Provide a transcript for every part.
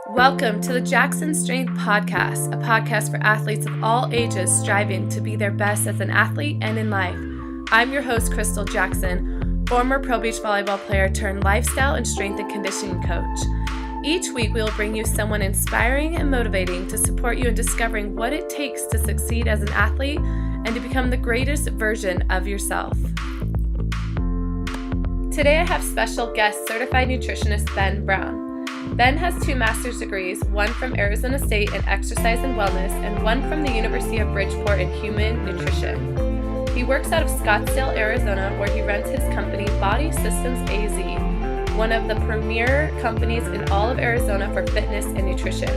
Welcome to the Jackson Strength Podcast, a podcast for athletes of all ages striving to be their best as an athlete and in life. I'm your host, Crystal Jackson, former Pro Beach volleyball player turned lifestyle and strength and conditioning coach. Each week, we will bring you someone inspiring and motivating to support you in discovering what it takes to succeed as an athlete and to become the greatest version of yourself. Today, I have special guest certified nutritionist Ben Brown. Ben has 2 master's degrees, one from Arizona State in exercise and wellness, and one from the University of Bridgeport in human nutrition. He works out of Scottsdale, Arizona, where he runs his company, Body Systems AZ, one of the premier companies in all of Arizona for fitness and nutrition.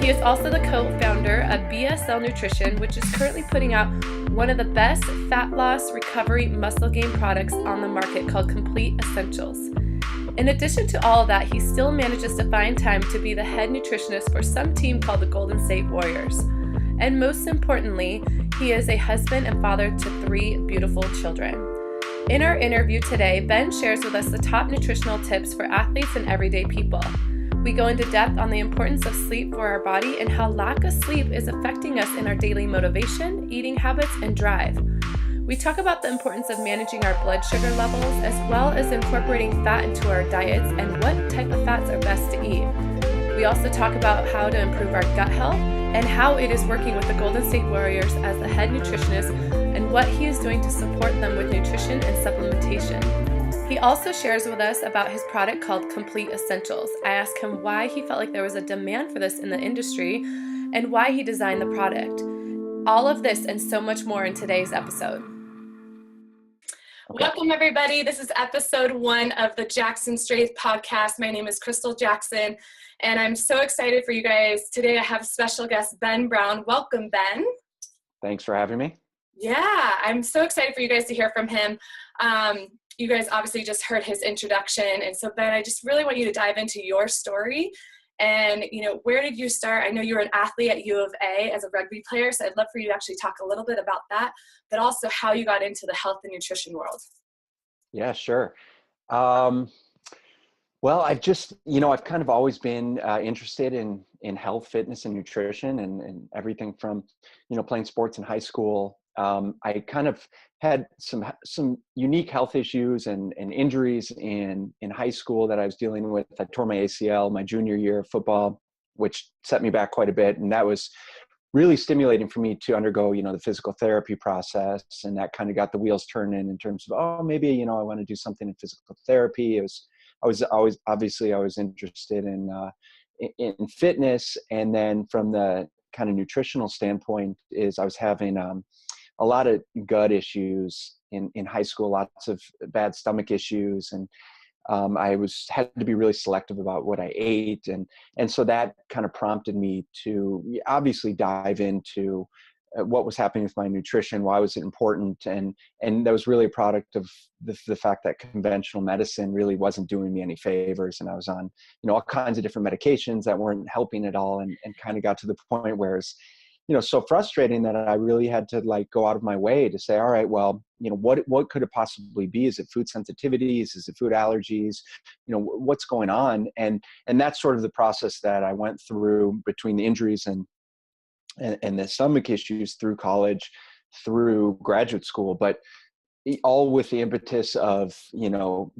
He is also the co-founder of BSL Nutrition, which is currently putting out one of the best fat loss recovery muscle gain products on the market called Complete Essentials. In addition to all of that, he still manages to find time to be the head nutritionist for some team called the Golden State Warriors. And most importantly, he is a husband and father to 3 beautiful children. In our interview today, Ben shares with us the top nutritional tips for athletes and everyday people. We go into depth on the importance of sleep for our body and how lack of sleep is affecting us in our daily motivation, eating habits, and drive. We talk about the importance of managing our blood sugar levels, as well as incorporating fat into our diets and what type of fats are best to eat. We also talk about how to improve our gut health and how it is working with the Golden State Warriors as the head nutritionist and what he is doing to support them with nutrition and supplementation. He also shares with us about his product called Complete Essentials. I ask him why he felt like there was a demand for this in the industry and why he designed the product. All of this and so much more in today's episode. Okay. Welcome, everybody. This is episode 1 of the Jackson Strength Podcast. My name is Crystal Jackson, and I'm so excited for you guys. Today, I have special guest Ben Brown. Welcome, Ben. Thanks for having me. Yeah, I'm so excited for you guys to hear from him. You guys obviously just heard his introduction, and so Ben, I just really want you to dive into your story. And, where did you start? I know you were an athlete at U of A as a rugby player, so I'd love for you to actually talk a little bit about that, but also how you got into the health and nutrition world. Yeah, sure. Well, I've just, I've kind of always been interested in health, fitness, and nutrition and everything from, playing sports in high school. I kind of had some unique health issues and injuries in high school that I was dealing with. I tore my ACL my junior year of football, which set me back quite a bit. And that was really stimulating for me to undergo, the physical therapy process. And that kind of got the wheels turning in terms of, maybe, I want to do something in physical therapy. I was interested in fitness. And then from the kind of nutritional standpoint is I was having a lot of gut issues in high school, lots of bad stomach issues. And I had to be really selective about what I ate. And so that kind of prompted me to obviously dive into what was happening with my nutrition, why was it important? And that was really a product of the fact that conventional medicine really wasn't doing me any favors. And I was on, all kinds of different medications that weren't helping at all, and kind of got to the point where it's, so frustrating that I really had to go out of my way to say, all right, well, what could it possibly be? Is it food sensitivities? Is it food allergies? What's going on? And that's sort of the process that I went through between the injuries and the stomach issues through college, through graduate school, but all with the impetus of,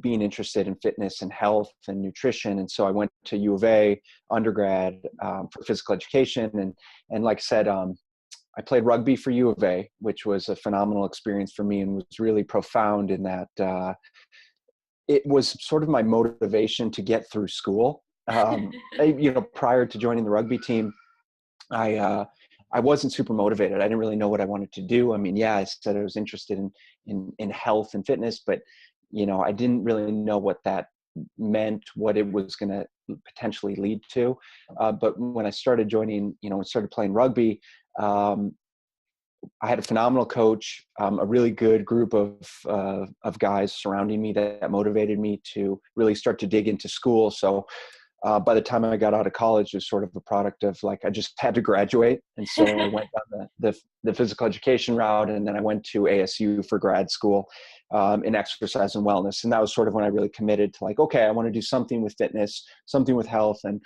being interested in fitness and health and nutrition. And so I went to U of A undergrad for physical education. And like I said, I played rugby for U of A, which was a phenomenal experience for me and was really profound in that it was sort of my motivation to get through school. Prior to joining the rugby team, I wasn't super motivated. I didn't really know what I wanted to do. I mean, I said I was interested in health and fitness, but, I didn't really know what that meant, what it was going to potentially lead to. But when I started started playing rugby, I had a phenomenal coach, a really good group of guys surrounding me that motivated me to really start to dig into school. So by the time I got out of college, it was sort of a product of I just had to graduate. And so I went down the physical education route, and then I went to ASU for grad school in exercise and wellness. And that was sort of when I really committed to okay, I want to do something with fitness, something with health. And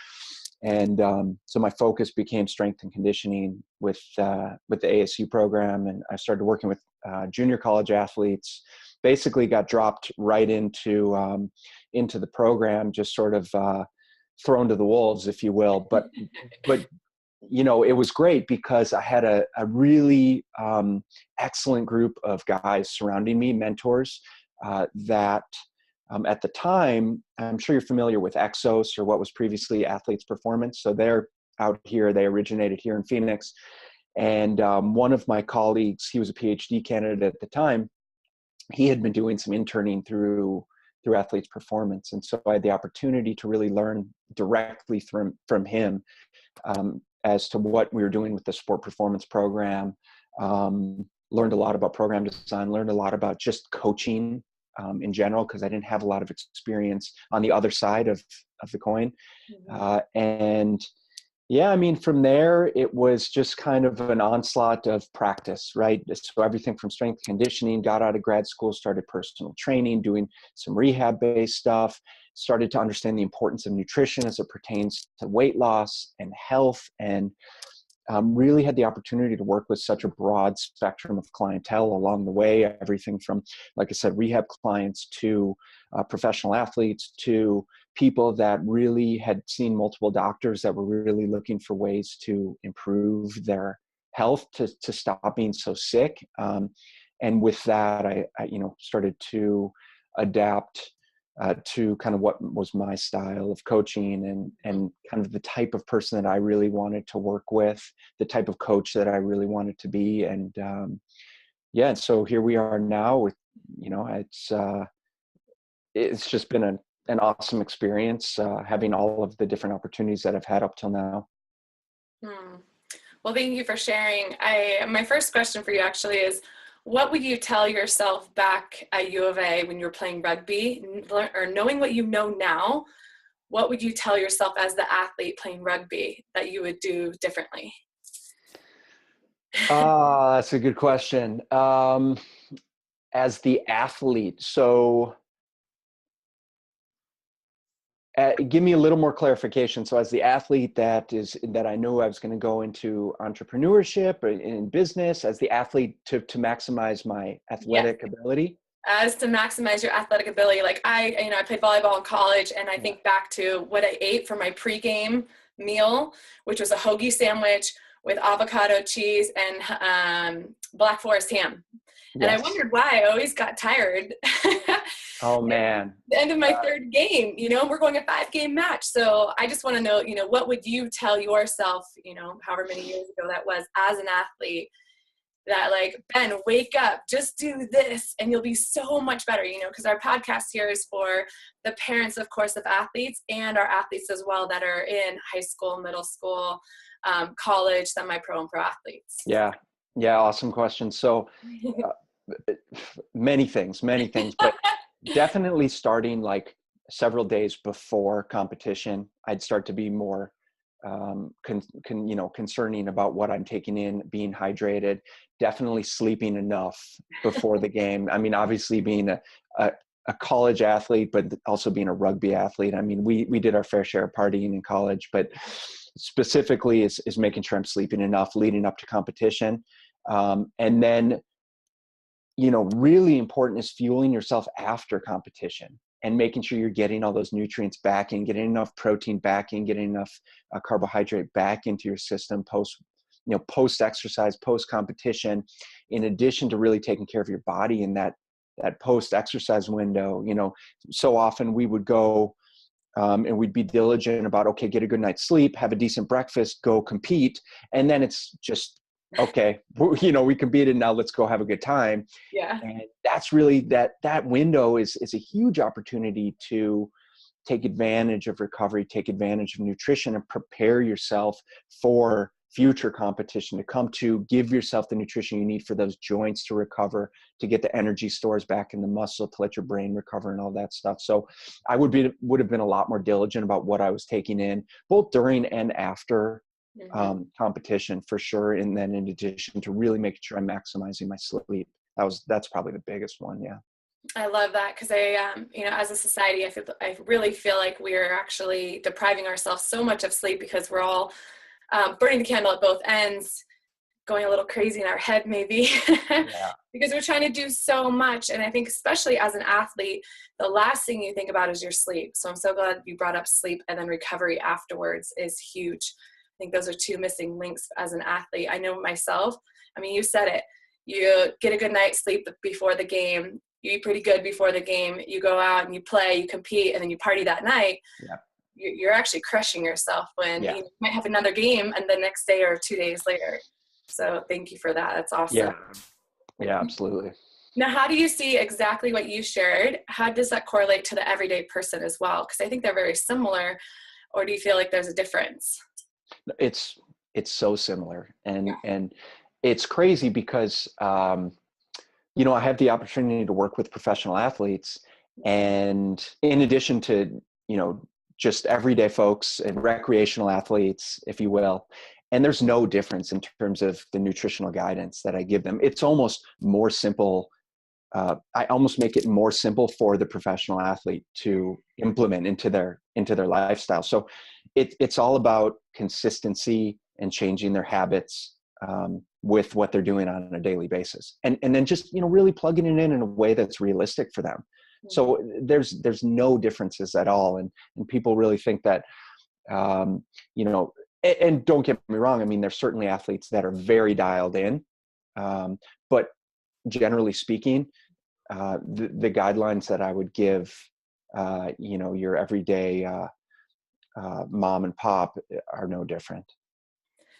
And so my focus became strength and conditioning with the ASU program, and I started working with junior college athletes. Basically, got dropped right into the program, just sort of thrown to the wolves, if you will. But it was great because I had a really excellent group of guys surrounding me, mentors that. At the time, I'm sure you're familiar with Exos, or what was previously Athletes Performance. So they're out here. They originated here in Phoenix. And one of my colleagues, he was a PhD candidate at the time. He had been doing some interning through Athletes Performance. And so I had the opportunity to really learn directly from him as to what we were doing with the sport performance program. Learned a lot about program design, learned a lot about just coaching in general, because I didn't have a lot of experience on the other side of the coin. And yeah, I mean, from there, it was just kind of an onslaught of practice, right? So everything from strength conditioning, got out of grad school, started personal training, doing some rehab-based stuff, started to understand the importance of nutrition as it pertains to weight loss and health, and really had the opportunity to work with such a broad spectrum of clientele along the way, everything from, like I said, rehab clients to professional athletes to people that really had seen multiple doctors that were really looking for ways to improve their health, to stop being so sick. And with that, I started to adapt to kind of what was my style of coaching and kind of the type of person that I really wanted to work with, the type of coach that I really wanted to be. And and so here we are now with, it's just been an awesome experience, having all of the different opportunities that I've had up till now. Well, thank you for sharing. My first question for you actually is, what would you tell yourself back at U of A when you were playing rugby, or knowing what you know now? What would you tell yourself as the athlete playing rugby that you would do differently? That's a good question. As the athlete, so give me a little more clarification. So as the athlete that I knew I was going to go into entrepreneurship or in business, as the athlete to maximize my athletic ability. As to maximize your athletic ability. Like I played volleyball in college, and I think back to what I ate for my pregame meal, which was a hoagie sandwich with avocado cheese and Black Forest ham. Yes. And I wondered why I always got tired. Oh man. The end of my third game, we're going a 5-game match. So I just want to know, what would you tell yourself, however many years ago that was, as an athlete, that like, Ben, wake up, just do this and you'll be so much better, because our podcast here is for the parents, of course, of athletes, and our athletes as well that are in high school, middle school, college, semi-pro and pro athletes. Yeah. Awesome question. So many things, but definitely starting like several days before competition, I'd start to be more concerning about what I'm taking in, being hydrated, definitely sleeping enough before the game. I mean, obviously being a college athlete, but also being a rugby athlete. I mean, we did our fair share of partying in college, but specifically is making sure I'm sleeping enough leading up to competition. And then, really important is fueling yourself after competition and making sure you're getting all those nutrients back in, getting enough protein back in, getting enough carbohydrate back into your system post exercise, post competition, in addition to really taking care of your body in that post exercise window. So often we would go and we'd be diligent about, okay, get a good night's sleep, have a decent breakfast, go compete. And then it's just, okay, we competed, now let's go have a good time. Yeah. And that's really that window is a huge opportunity to take advantage of recovery, take advantage of nutrition, and prepare yourself for future competition to come, to give yourself the nutrition you need for those joints to recover, to get the energy stores back in the muscle, to let your brain recover and all that stuff. So I would have been a lot more diligent about what I was taking in, both during and after competition, for sure. And then in addition to really making sure I'm maximizing my sleep. That's probably the biggest one. Yeah. I love that because as a society, I really feel like we're actually depriving ourselves so much of sleep because we're all burning the candle at both ends, going a little crazy in our head maybe Yeah. because we're trying to do so much. And I think especially as an athlete, the last thing you think about is your sleep. So I'm so glad you brought up sleep, and then recovery afterwards is huge. I think those are two missing links as an athlete. I know myself, I mean, you said it, you get a good night's sleep before the game, you eat pretty good before the game, you go out and you play, you compete, and then you party that night. Yeah. You're actually crushing yourself when Yeah. you might have another game and the next day or 2 days later. So thank you for that. That's awesome. Yeah, absolutely. Now, how do you see exactly what you shared? How does that correlate to the everyday person as well? Because I think they're very similar. Or do you feel like there's a difference? It's so similar, and it's crazy because I have the opportunity to work with professional athletes, and in addition to just everyday folks and recreational athletes, if you will. And there's no difference in terms of the nutritional guidance that I give them. It's almost more simple. I almost make it more simple for the professional athlete to implement into their lifestyle. So it's all about consistency and changing their habits with what they're doing on a daily basis, and then just really plugging it in a way that's realistic for them. So there's no differences at all, and people really think that and don't get me wrong, I mean, there's certainly athletes that are very dialed in, but generally speaking, the guidelines that I would give, your everyday mom and pop are no different.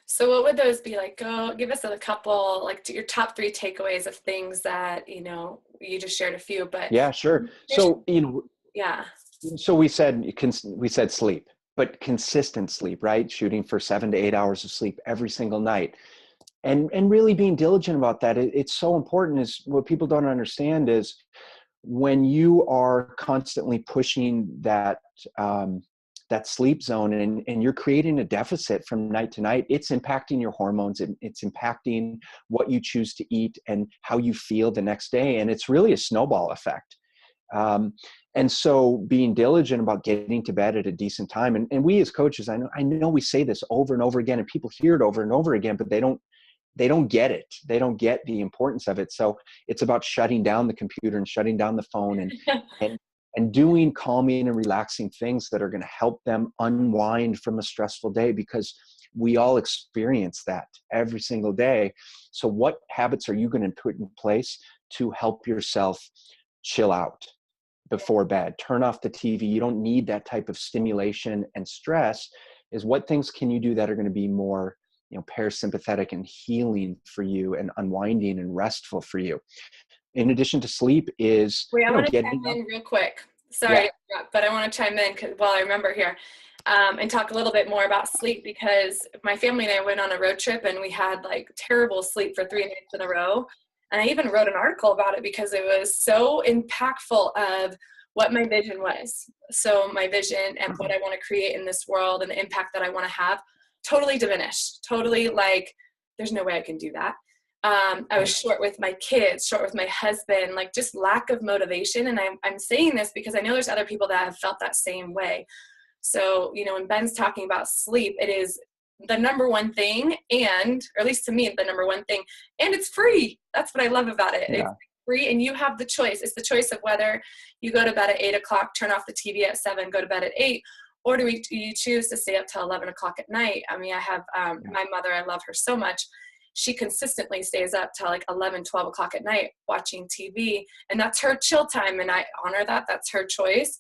So what would those be like? Go give us a couple, like your top 3 takeaways of things that, you just shared a few, but Yeah, sure. So, yeah. So we said sleep, but consistent sleep, right? Shooting for 7 to 8 hours of sleep every single night. And really being diligent about that. It's so important. Is what people don't understand is when you are constantly pushing that sleep zone, and you're creating a deficit from night to night, it's impacting your hormones, and it's impacting what you choose to eat and how you feel the next day. And it's really a snowball effect. And so being diligent about getting to bed at a decent time, and we as coaches, I know we say this over and over again, and people hear it over and over again, but they don't get it. They don't get the importance of it. So it's about shutting down the computer and shutting down the phone, and doing calming and relaxing things that are going to help them unwind from a stressful day, because we all experience that every single day. So what habits are you going to put in place to help yourself chill out before bed? Turn off the TV. You don't need that type of stimulation and stress. Is what things can you do that are going to be more parasympathetic and healing for you, and unwinding and restful for you? In addition to sleep is Wait, I want to chime in real quick. Sorry, but I want to chime in while I remember here, and talk a little bit more about sleep, because my family and I went on a road trip and we had like terrible sleep for 3 nights in a row. And I even wrote an article about it because it was so impactful of what my vision was. So my vision and what I want to create in this world and the impact that I want to have totally diminished. Totally like, there's no way I can do that. I was short with my kids, short with my husband, like just lack of motivation. And I'm saying this because I know there's other people that have felt that same way. So, when Ben's talking about sleep, it is the number one thing, or at least to me, the number one thing, and it's free. That's what I love about it. Yeah. It's free, and you have the choice. It's the choice of whether you go to bed at 8 o'clock, turn off the TV at 7, go to bed at 8, or do you choose to stay up till 11 o'clock at night? I mean, I have my mother, I love her so much. She consistently stays up till like 11, 12 o'clock at night watching TV, and that's her chill time, and I honor that. That's her choice.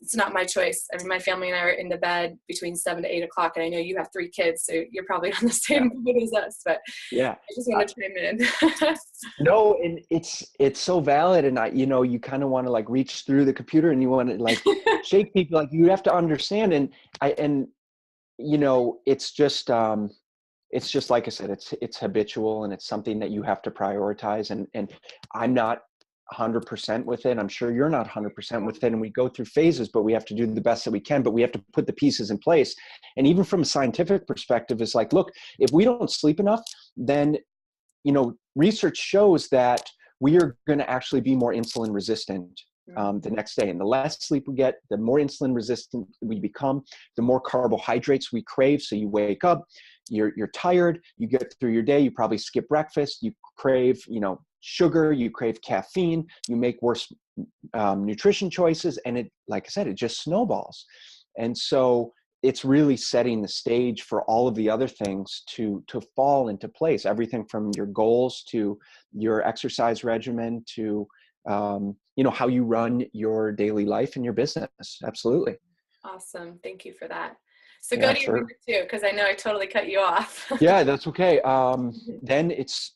It's not my choice. I mean, my family and I are into bed between 7 to 8 o'clock, and I know you have 3 kids, so you're probably on the same boat as us, but yeah, I just want to chime in. No, and it's so valid. And you kind of want to like reach through the computer, and you want to like shake people. Like, you have to understand. And it's just like I said, it's habitual, and it's something that you have to prioritize. And I'm not 100% with it. I'm sure you're not 100% with it. And we go through phases, but we have to do the best that we can, but we have to put the pieces in place. And even from a scientific perspective, it's like, look, if we don't sleep enough, then, research shows that we are going to actually be more insulin resistant the next day. And the less sleep we get, the more insulin resistant we become, the more carbohydrates we crave. So you wake up, you're tired, you get through your day, you probably skip breakfast, you crave, sugar, you crave caffeine, you make worse nutrition choices. And it, like I said, it just snowballs. And so it's really setting the stage for all of the other things to fall into place. Everything from your goals to your exercise regimen to, how you run your daily life and your business. Absolutely. Awesome. Thank you for that. So Yeah, go to your sure. number two, because I know I totally cut you off. Yeah, that's okay. Then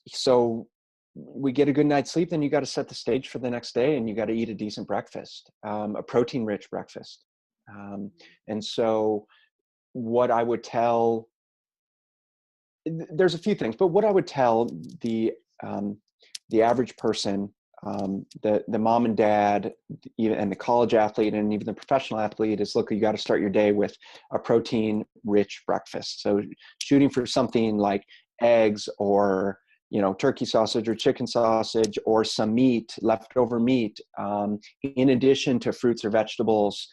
so we get a good night's sleep, then you got to set the stage for the next day, and you got to eat a decent breakfast, a protein rich breakfast. And so what I would tell, there's a few things, but what I would tell the average person, the mom and dad, and the college athlete, and even the professional athlete is, look, you got to start your day with a protein rich breakfast. So shooting for something like eggs or, turkey sausage or chicken sausage or some meat, leftover meat, in addition to fruits or vegetables,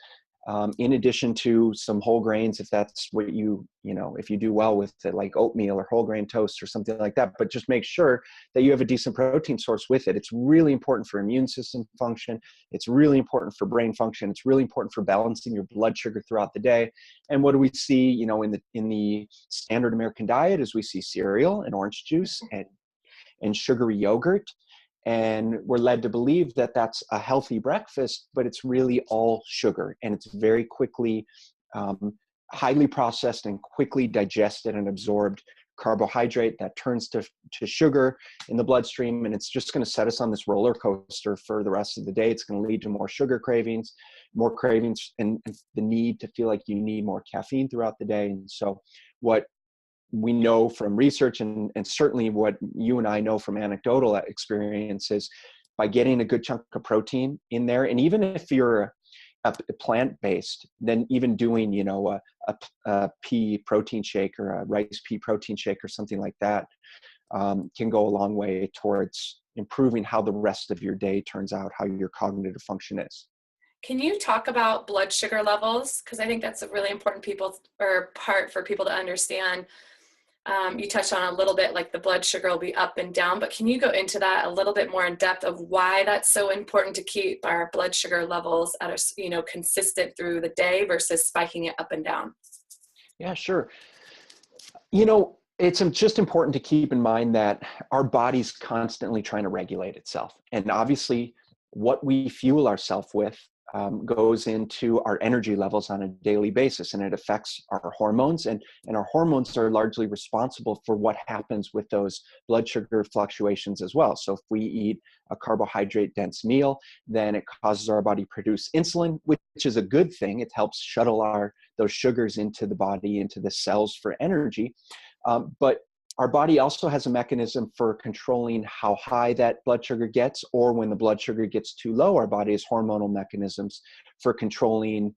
in addition to some whole grains, if that's what if you do well with it, like oatmeal or whole grain toast or something like that. But just make sure that you have a decent protein source with it. It's really important for immune system function. It's really important for brain function. It's really important for balancing your blood sugar throughout the day. And what do we see, in the standard American diet is we see cereal and orange juice and sugary yogurt. And we're led to believe that that's a healthy breakfast, but it's really all sugar. And it's very quickly, highly processed and quickly digested and absorbed carbohydrate that turns to sugar in the bloodstream. And it's just going to set us on this roller coaster for the rest of the day. It's going to lead to more sugar cravings, and the need to feel like you need more caffeine throughout the day. And so what we know from research, and certainly what you and I know from anecdotal experiences, by getting a good chunk of protein in there, and even if you're a plant-based, then even doing, a pea protein shake or a rice pea protein shake or something like that can go a long way towards improving how the rest of your day turns out, how your cognitive function is. Can you talk about blood sugar levels? Because I think that's a really important part for people to understand. You touched on a little bit, like the blood sugar will be up and down, but can you go into that a little bit more in depth of why that's so important to keep our blood sugar levels at a, consistent through the day versus spiking it up and down? Yeah, sure. It's just important to keep in mind that our body's constantly trying to regulate itself. And obviously what we fuel ourselves with goes into our energy levels on a daily basis, and it affects our hormones, and our hormones are largely responsible for what happens with those blood sugar fluctuations as well. So if we eat a carbohydrate dense meal, then it causes our body to produce insulin, which is a good thing. It helps shuttle those sugars into the body, into the cells for energy. But our body also has a mechanism for controlling how high that blood sugar gets, or when the blood sugar gets too low, our body has hormonal mechanisms for controlling,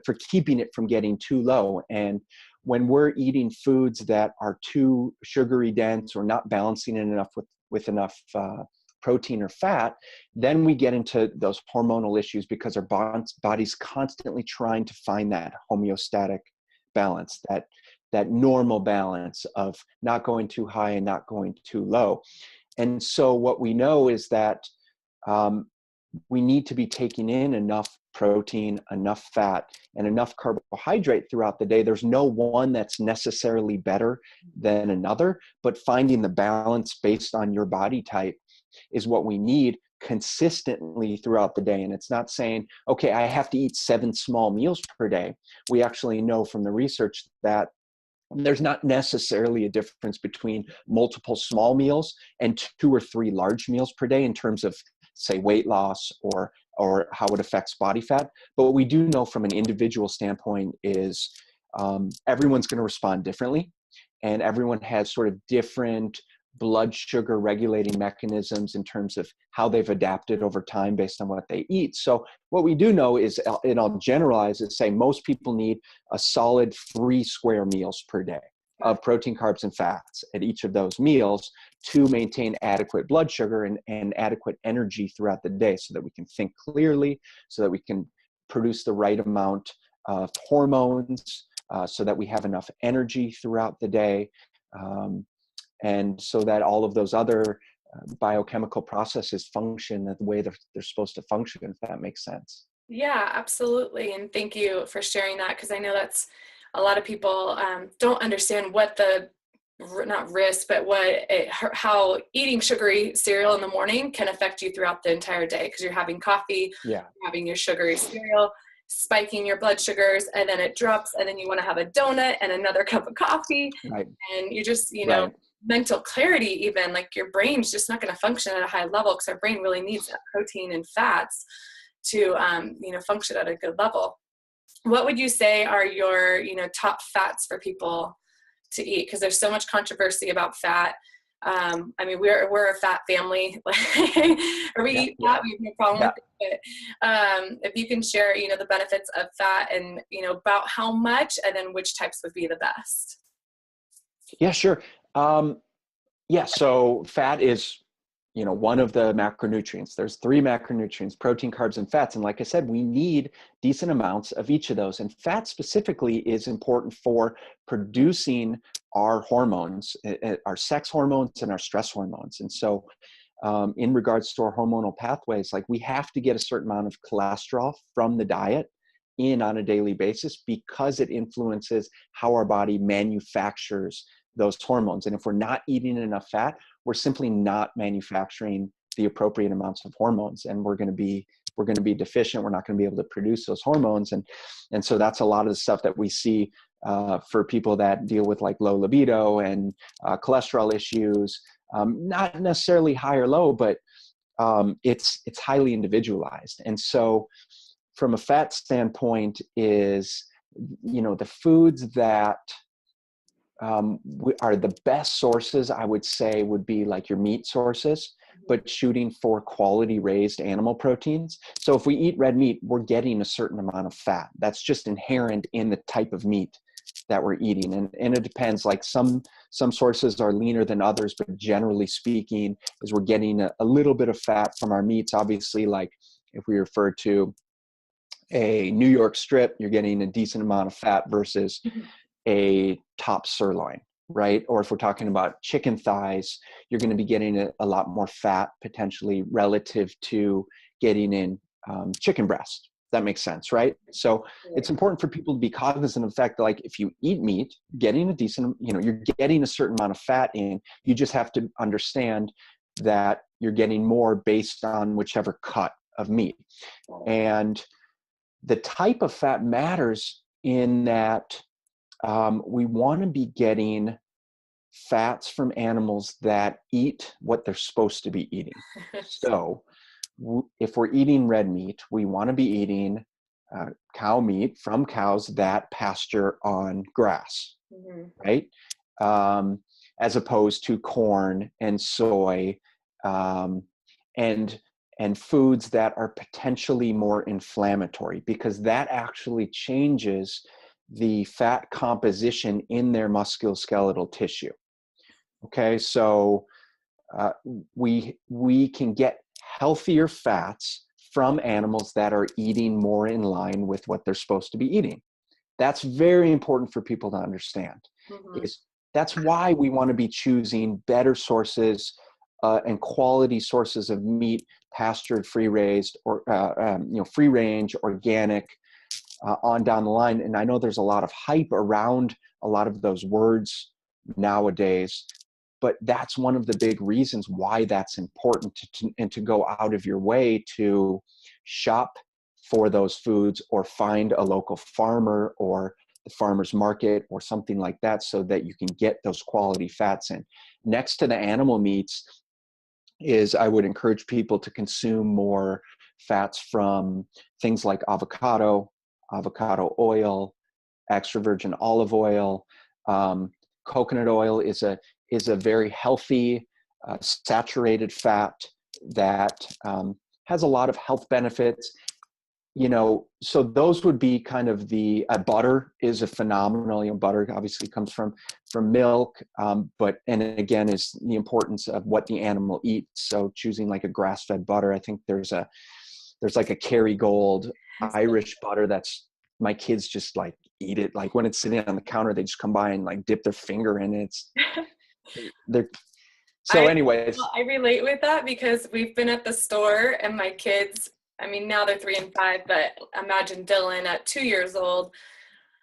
for keeping it from getting too low. And when we're eating foods that are too sugary dense or not balancing it enough with enough protein or fat, then we get into those hormonal issues because our body's constantly trying to find that homeostatic balance, that normal balance of not going too high and not going too low. And so what we know is that we need to be taking in enough protein, enough fat, and enough carbohydrate throughout the day. There's no one that's necessarily better than another, but finding the balance based on your body type is what we need consistently throughout the day. And it's not saying, okay, I have to eat 7 small meals per day. We actually know from the research that there's not necessarily a difference between multiple small meals and 2 or 3 large meals per day in terms of, say, weight loss or how it affects body fat. But what we do know from an individual standpoint is everyone's going to respond differently, and everyone has sort of different blood sugar regulating mechanisms in terms of how they've adapted over time based on what they eat. So what we do know is, and I'll generalize it, say most people need a solid 3 square meals per day. of protein, carbs, and fats at each of those meals to maintain adequate blood sugar and adequate energy throughout the day so that we can think clearly, so that we can produce the right amount of hormones, so that we have enough energy throughout the day, and so that all of those other biochemical processes function the way they're supposed to function, if that makes sense. Yeah, absolutely. And thank you for sharing that, because I know that's a lot of people don't understand what the, not risk, but how eating sugary cereal in the morning can affect you throughout the entire day, because you're having coffee, Yeah. having your sugary cereal, spiking your blood sugars, and then it drops, and then you want to have a donut and another cup of coffee. Right. And you just, Right. mental clarity, even like your brain's just not going to function at a high level, because our brain really needs that protein and fats to function at a good level. What would you say are your top fats for people to eat? Because there's so much controversy about fat. I mean, we're a fat family, or we eat fat. We have no problem with it. But if you can share, the benefits of fat, and about how much, and then which types would be the best. Yeah, sure. So fat is, one of the macronutrients. There's 3 macronutrients: protein, carbs, and fats. And like I said, we need decent amounts of each of those. And fat specifically is important for producing our hormones, our sex hormones and our stress hormones. And so in regards to our hormonal pathways, like, we have to get a certain amount of cholesterol from the diet in on a daily basis, because it influences how our body manufactures those hormones. And if we're not eating enough fat, we're simply not manufacturing the appropriate amounts of hormones, and we're going to be deficient. We're not going to be able to produce those hormones. And so that's a lot of the stuff that we see for people that deal with like low libido and cholesterol issues, not necessarily high or low, but it's highly individualized. And so from a fat standpoint is, the foods that are the best sources, I would say, would be like your meat sources, but shooting for quality raised animal proteins. So if we eat red meat, we're getting a certain amount of fat. That's just inherent in the type of meat that we're eating. And it depends, like some sources are leaner than others, but generally speaking, is we're getting a little bit of fat from our meats. Obviously, like if we refer to a New York strip, you're getting a decent amount of fat versus a top sirloin, right? Or if we're talking about chicken thighs, you're going to be getting a lot more fat potentially relative to getting in chicken breast. That makes sense, right? So it's important for people to be cognizant of the fact that, like, if you eat meat, getting a decent, you're getting a certain amount of fat in. You just have to understand that you're getting more based on whichever cut of meat. And the type of fat matters in that we want to be getting fats from animals that eat what they're supposed to be eating. So if we're eating red meat, we want to be eating cow meat from cows that pasture on grass, right? As opposed to corn and soy and foods that are potentially more inflammatory, because that actually changes the fat composition in their musculoskeletal tissue. Okay, so we can get healthier fats from animals that are eating more in line with what they're supposed to be eating. That's very important for people to understand. That's why we want to be choosing better sources and quality sources of meat, pastured, free-raised, or free-range, organic, on down the line. And I know there's a lot of hype around a lot of those words nowadays, but that's one of the big reasons why that's important to go out of your way to shop for those foods, or find a local farmer or the farmer's market or something like that, so that you can get those quality fats in. Next to the animal meats is, I would encourage people to consume more fats from things like avocado oil, extra virgin olive oil. Coconut oil is a very healthy, saturated fat that has a lot of health benefits. so those would be kind of the butter is a phenomenal, butter obviously comes from milk, and again is the importance of what the animal eats. So choosing like a grass-fed butter, I think there's like a Kerrygold Irish butter that's, my kids just like eat it. Like when it's sitting on the counter, they just come by and like dip their finger in it. They're so anyways. I relate with that because we've been at the store and my kids, I mean, now they're 3 and 5, but imagine Dylan at 2 years old,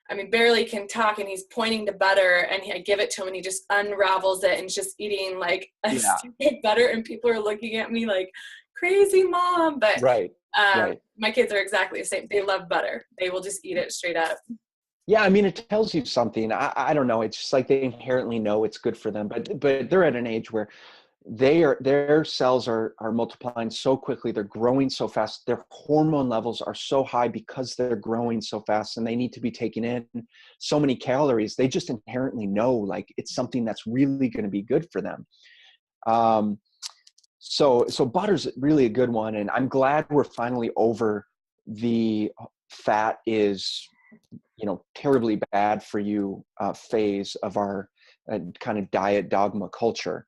I mean, barely can talk, and he's pointing to butter, and I give it to him and he just unravels it and just eating like a stupid butter, and people are looking at me like crazy mom. But right. My kids are exactly the same. They love butter. They will just eat it straight up. Yeah, I mean, it tells you something. I don't know. It's just like they inherently know it's good for them, but they're at an age where their cells are multiplying so quickly. They're growing so fast. Their hormone levels are so high because they're growing so fast, and they need to be taking in so many calories. They just inherently know like it's something that's really going to be good for them. So butter's really a good one. And I'm glad we're finally over the fat is, terribly bad for you phase of our kind of diet dogma culture.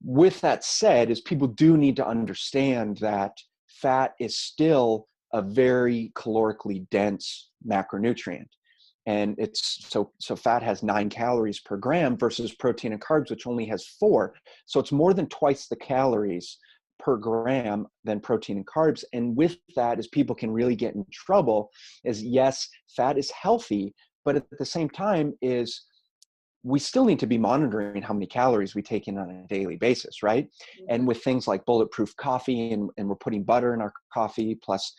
With that said, is people do need to understand that fat is still a very calorically dense macronutrient. And it's so fat has 9 calories per gram versus protein and carbs, which only has 4. So it's more than twice the calories per gram than protein and carbs. And with that, as people can really get in trouble, is yes, fat is healthy, but at the same time is we still need to be monitoring how many calories we take in on a daily basis, right? And with things like bulletproof coffee, and we're putting butter in our coffee, plus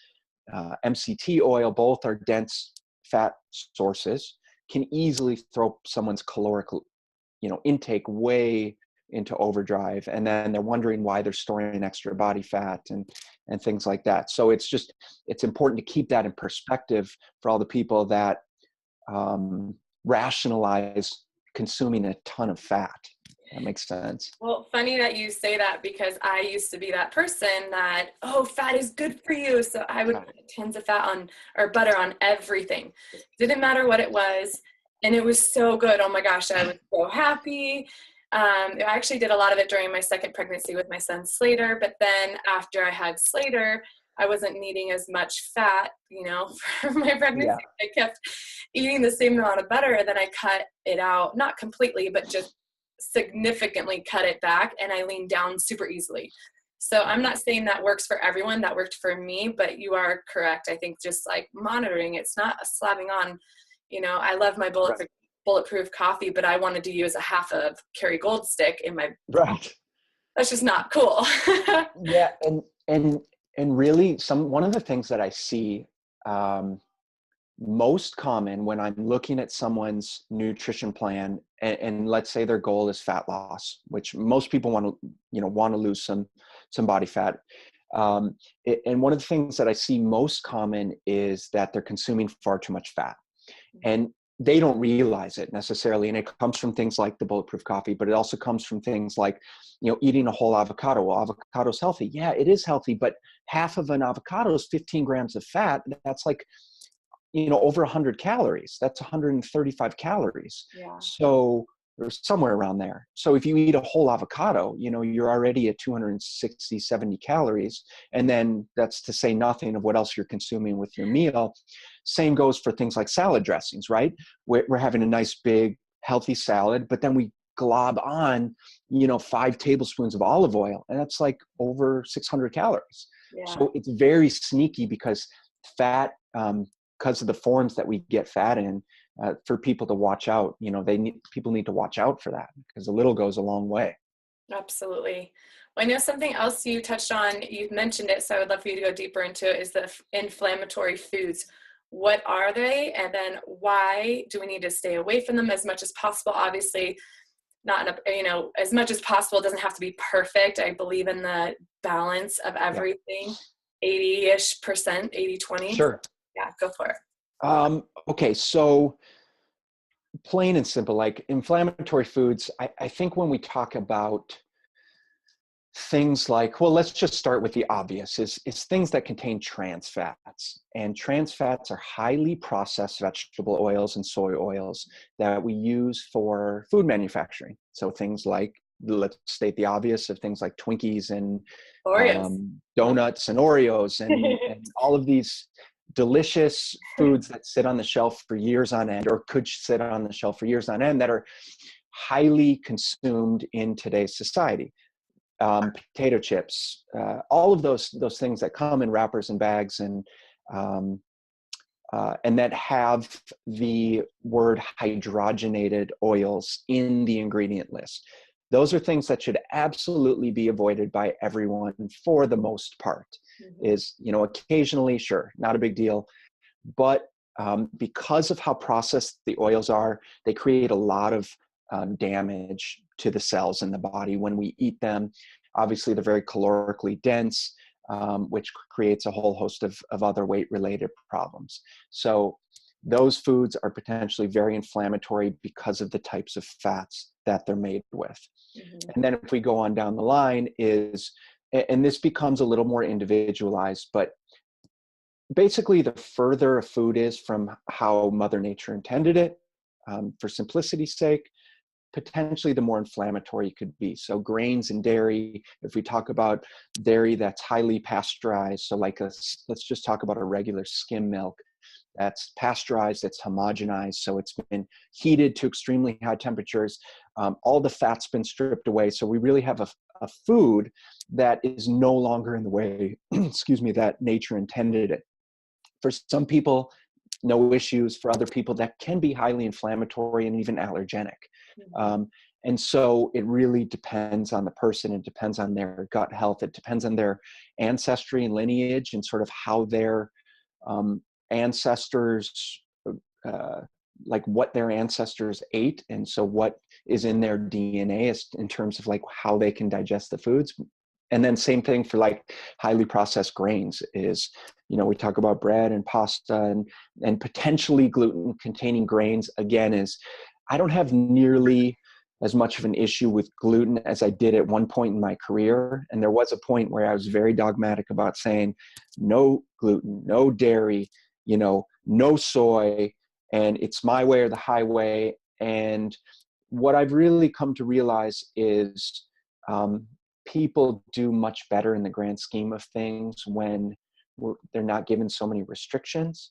MCT oil, both are dense fat sources, can easily throw someone's caloric, intake way into overdrive. And then they're wondering why they're storing extra body fat and things like that. So it's important to keep that in perspective for all the people that rationalize consuming a ton of fat. That makes sense. Well, funny that you say that, because I used to be that person that, fat is good for you. So I would put tons of fat on, or butter on everything. Didn't matter what it was. And it was so good. Oh my gosh, I was so happy. I actually did a lot of it during my second pregnancy with my son Slater. But then after I had Slater, I wasn't needing as much fat, for my pregnancy. Yeah. I kept eating the same amount of butter, and then I cut it out, not completely, but just significantly cut it back, and I leaned down super easily. So I'm not saying that works for everyone. That worked for me, but you are correct. I think just like monitoring, it's not a slapping on, I love my bulletproof coffee, but I wanted to use a half of Kerrygold stick in my, that's just not cool. Yeah. And really one of the things that I see most common when I'm looking at someone's nutrition plan, and let's say their goal is fat loss, which most people want to lose some body fat. And one of the things that I see most common is that they're consuming far too much fat, and they don't realize it necessarily. And it comes from things like the bulletproof coffee, but it also comes from things like, eating a whole avocado. Well, avocado's healthy. Yeah, it is healthy, but half of an avocado is 15 grams of fat. That's like, over 100 calories. That's 135 calories. Yeah. So there's somewhere around there. So if you eat a whole avocado, you're already at 260, 70 calories. And then that's to say nothing of what else you're consuming with your meal. Same goes for things like salad dressings, right? We're having a nice big healthy salad, but then we glob on, 5 tablespoons of olive oil, and that's like over 600 calories. Yeah. So it's very sneaky because fat, because of the forms that we get fat in, for people to watch out. People need to watch out for that, because a little goes a long way. Absolutely. Well, I know something else you touched on, you've mentioned it, so I would love for you to go deeper into it, is the inflammatory foods. What are they? And then why do we need to stay away from them as much as possible? Obviously, not as much as possible. It doesn't have to be perfect. I believe in the balance of everything, 80-ish%, 80-20. Sure. Yeah, go for it. Okay, so plain and simple, like inflammatory foods, I think when we talk about things like, well, let's just start with the obvious, is things that contain trans fats. And trans fats are highly processed vegetable oils and soy oils that we use for food manufacturing. So things like, let's state the obvious, of things like Twinkies and Oreos. donuts and Oreos and all of these delicious foods that sit on the shelf for years on end, or could sit on the shelf for years on end, that are highly consumed in today's society. Potato chips, all of those things that come in wrappers and bags, and that have the word hydrogenated oils in the ingredient list. Those are things that should absolutely be avoided by everyone for the most part. Mm-hmm. Is, occasionally, sure, not a big deal, but because of how processed the oils are, they create a lot of damage to the cells in the body when we eat them. Obviously, they're very calorically dense, which creates a whole host of other weight-related problems. So those foods are potentially very inflammatory because of the types of fats that they're made with. Mm-hmm. And then if we go on down the line and this becomes a little more individualized, but basically the further a food is from how Mother Nature intended it, for simplicity's sake, potentially the more inflammatory it could be. So grains and dairy, if we talk about dairy that's highly pasteurized, so let's just talk about a regular skim milk that's pasteurized, it's homogenized, so it's been heated to extremely high temperatures, all the fat's been stripped away, so we really have a food that is no longer in the way, excuse me, that nature intended it. For some people, no issues. For other people, that can be highly inflammatory and even allergenic. Mm-hmm. And so it really depends on the person. It depends on their gut health. It depends on their ancestry and lineage, and sort of how their ancestors, like what their ancestors ate. And so what is in their DNA in terms of like how they can digest the foods. And then same thing for like highly processed grains is, we talk about bread and pasta and potentially gluten containing grains. Again, I don't have nearly as much of an issue with gluten as I did at one point in my career. And there was a point where I was very dogmatic about saying no gluten, no dairy, no soy, and it's my way or the highway. And what I've really come to realize is people do much better in the grand scheme of things when they're not given so many restrictions.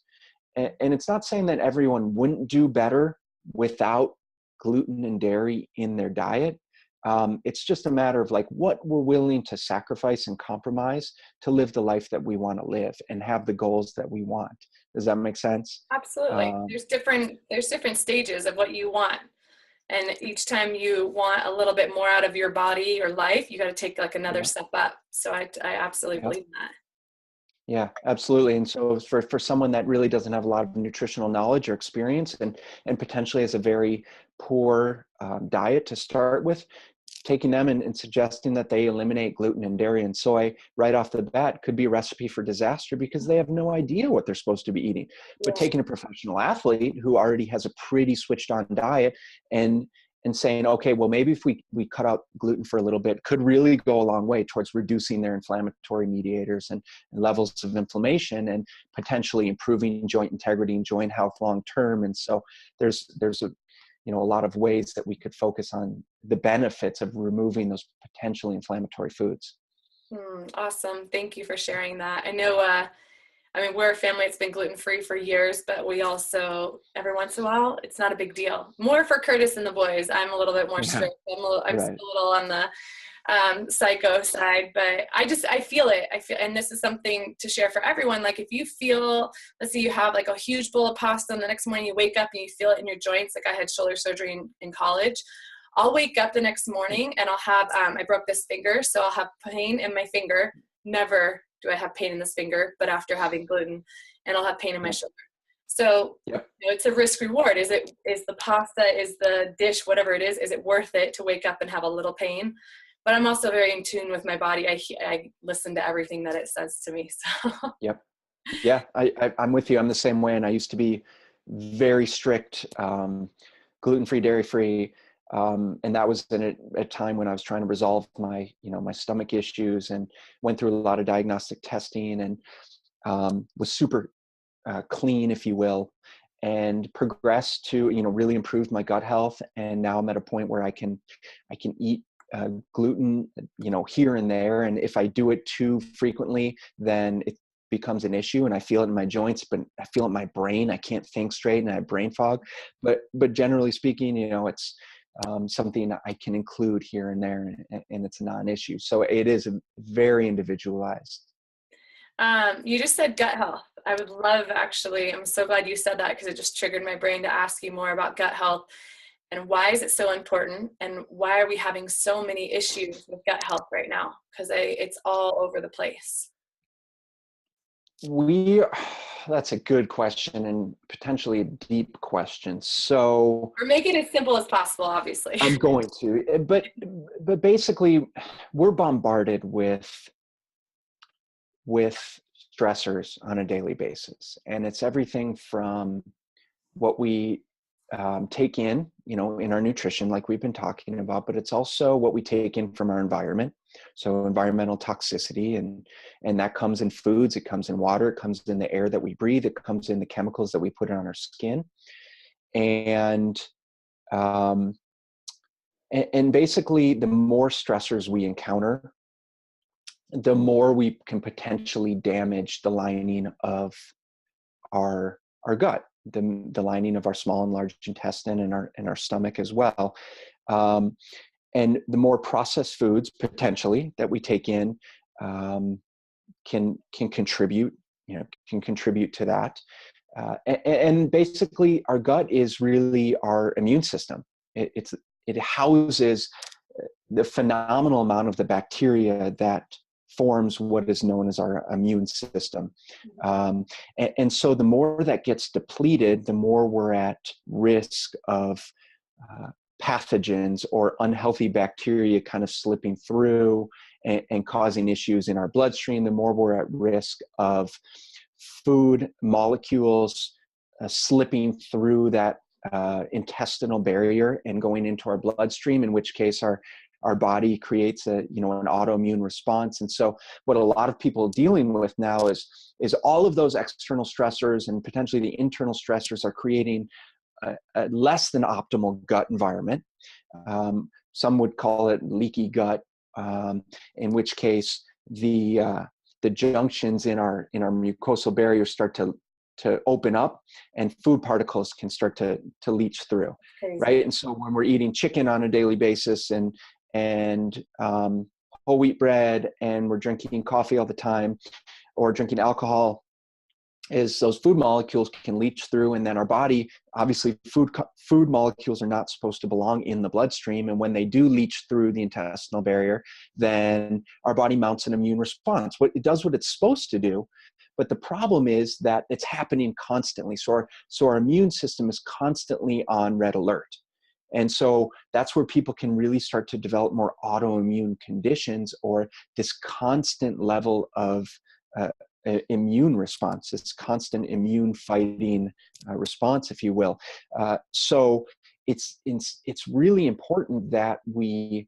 And it's not saying that everyone wouldn't do better without gluten and dairy in their diet. It's just a matter of like what we're willing to sacrifice and compromise to live the life that we want to live and have the goals that we want. Does that make sense? Absolutely. There's different stages of what you want. And each time you want a little bit more out of your body or life, you got to take like another step up. So I absolutely believe that. Yeah, absolutely. And so for someone that really doesn't have a lot of nutritional knowledge or experience and potentially has a very poor diet to start with, taking them and suggesting that they eliminate gluten and dairy and soy right off the bat could be a recipe for disaster because they have no idea what they're supposed to be eating. But taking a professional athlete who already has a pretty switched on diet and saying, okay, well, maybe if we cut out gluten for a little bit, could really go a long way towards reducing their inflammatory mediators and levels of inflammation and potentially improving joint integrity and joint health long-term. And so there's a lot of ways that we could focus on the benefits of removing those potentially inflammatory foods. Awesome. Thank you for sharing that. I know, we're a family that's been gluten-free for years, but we also, every once in a while, it's not a big deal. More for Curtis and the boys. I'm a little bit more strict. I'm still a little on the psycho side, but I feel it. And this is something to share for everyone. Like if you feel, let's say you have like a huge bowl of pasta and the next morning you wake up and you feel it in your joints. Like I had shoulder surgery in college. I'll wake up the next morning and I'll have, I broke this finger. So I'll have pain in my finger. Never do I have pain in this finger, but after having gluten, and I'll have pain in my shoulder. So it's a risk reward. Is the pasta, is the dish, whatever it is it worth it to wake up and have a little pain? But I'm also very in tune with my body. I listen to everything that it says to me. So. Yep. Yeah, I'm with you. I'm the same way. And I used to be very strict, gluten-free, dairy-free. And that was in a time when I was trying to resolve my, my stomach issues, and went through a lot of diagnostic testing, and was super clean, if you will, and progressed to, really improved my gut health. And now I'm at a point where I can eat gluten, here and there. And if I do it too frequently, then it becomes an issue, and I feel it in my joints, but I feel it in my brain. I can't think straight, and I have brain fog. But generally speaking, it's something I can include here and there, and it's a non-issue. So it is very individualized. You just said gut health. I would love, actually, I'm so glad you said that, because it just triggered my brain to ask you more about gut health, and why is it so important, and why are we having so many issues with gut health right now? Because it's all over the place. That's a good question, and potentially a deep question. So Or make it as simple as possible, obviously. I'm going to, but basically we're bombarded with stressors on a daily basis. And it's everything from what we take in, in our nutrition, like we've been talking about, but it's also what we take in from our environment. So environmental toxicity, and that comes in foods, it comes in water, it comes in the air that we breathe, it comes in the chemicals that we put on our skin. And basically, the more stressors we encounter, the more we can potentially damage the lining of our gut, the lining of our small and large intestine, and our stomach as well. And the more processed foods potentially that we take in can contribute, to that. And basically, our gut is really our immune system. It houses the phenomenal amount of the bacteria that forms what is known as our immune system. And so the more that gets depleted, the more we're at risk of pathogens or unhealthy bacteria kind of slipping through and causing issues in our bloodstream. The more we're at risk of food molecules slipping through that intestinal barrier and going into our bloodstream, in which case our body creates an autoimmune response. And so what a lot of people are dealing with now is all of those external stressors and potentially the internal stressors are creating a less than optimal gut environment. Some would call it leaky gut, in which case the junctions in our mucosal barrier start to open up, and food particles can start to leach through. Crazy. Right? And so when we're eating chicken on a daily basis and whole wheat bread, and we're drinking coffee all the time, or drinking alcohol, is those food molecules can leach through, and then our body, obviously food molecules are not supposed to belong in the bloodstream, and when they do leach through the intestinal barrier, then our body mounts an immune response. It does what it's supposed to do, but the problem is that it's happening constantly. So our immune system is constantly on red alert. And so that's where people can really start to develop more autoimmune conditions, or this constant level of immune response, this constant immune fighting response, if you will. So it's really important that we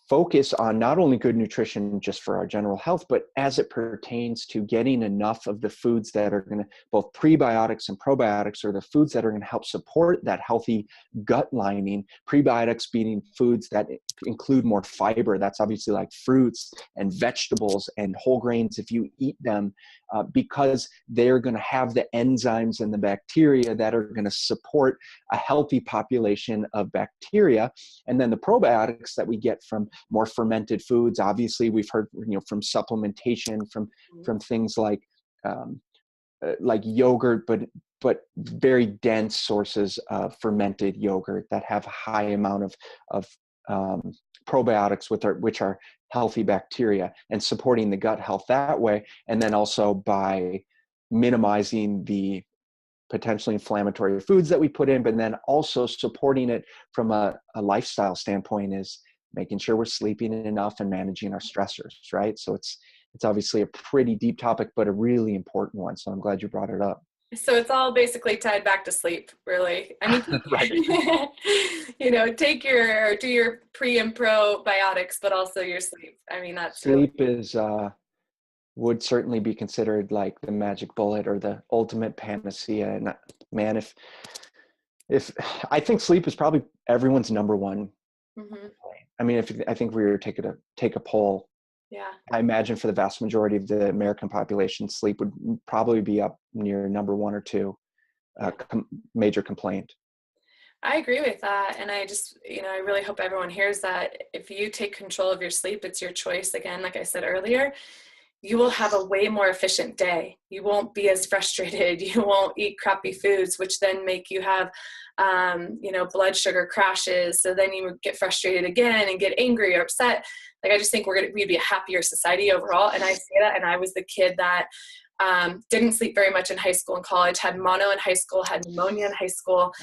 focus on not only good nutrition just for our general health, but as it pertains to getting enough of the foods that are going to, both prebiotics and probiotics, are the foods that are going to help support that healthy gut lining. Prebiotics being foods that include more fiber. That's obviously like fruits and vegetables and whole grains if you eat them, because they're going to have the enzymes and the bacteria that are going to support a healthy population of bacteria. And then the probiotics that we get from more fermented foods. Obviously, we've heard from supplementation, from things like yogurt, but very dense sources of fermented yogurt that have a high amount of probiotics, which are healthy bacteria, and supporting the gut health that way. And then also by minimizing the potentially inflammatory foods that we put in, but then also supporting it from a lifestyle standpoint is making sure we're sleeping enough and managing our stressors, right? So it's obviously a pretty deep topic, but a really important one. So I'm glad you brought it up. So it's all basically tied back to sleep, really. I mean, Right. do your pre and probiotics, but also your sleep. I mean, that's really, Sleep is would certainly be considered like the magic bullet or the ultimate panacea. And man, if I think sleep is probably everyone's number one. hmm I mean, if I think we were to take a poll, yeah. I imagine for the vast majority of the American population, sleep would probably be up near number one or two major complaint. I agree with that. And I just, I really hope everyone hears that if you take control of your sleep, it's your choice. Again, like I said earlier, you will have a way more efficient day. You won't be as frustrated. You won't eat crappy foods, which then make you have, blood sugar crashes. So then you would get frustrated again and get angry or upset. Like, I just think we'd be a happier society overall. And I say that, and I was the kid that didn't sleep very much in high school and college, had mono in high school, had pneumonia in high school.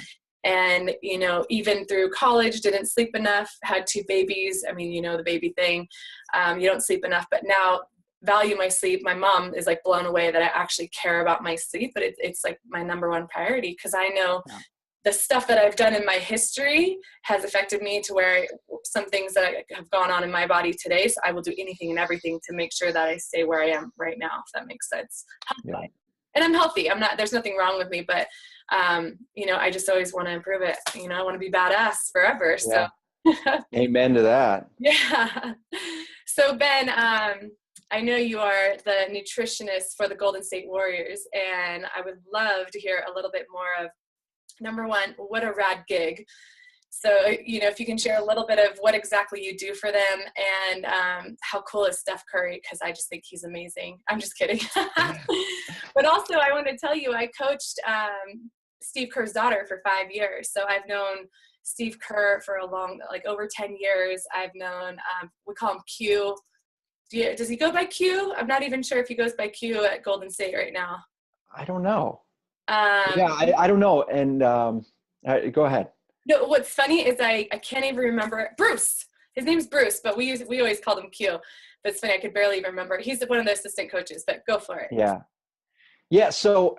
And, even through college, didn't sleep enough, had 2 babies. I mean, the baby thing, you don't sleep enough, but now value my sleep. My mom is like blown away that I actually care about my sleep, but it's like my number one priority. Cause I know the stuff that I've done in my history has affected me to where some things that have gone on in my body today. So I will do anything and everything to make sure that I stay where I am right now, if that makes sense. Yeah. And I'm healthy. There's nothing wrong with me, but I just always want to improve it. I want to be badass forever. So Amen to that. yeah. So Ben, I know you are the nutritionist for the Golden State Warriors, and I would love to hear a little bit more of, number one, what a rad gig. So, if you can share a little bit of what exactly you do for them, and how cool is Steph Curry, because I just think he's amazing. I'm just kidding. But also, I want to tell you, I coached Steve Kerr's daughter for 5 years. So I've known Steve Kerr for over 10 years. I've known, we call him Q. Does he go by Q? I'm not even sure if he goes by Q at Golden State right now. I don't know. I don't know. And go ahead. No, what's funny is I can't even remember Bruce. His name's Bruce, but we always called him Q. But it's funny, I could barely even remember. He's one of the assistant coaches, but go for it. Yeah. So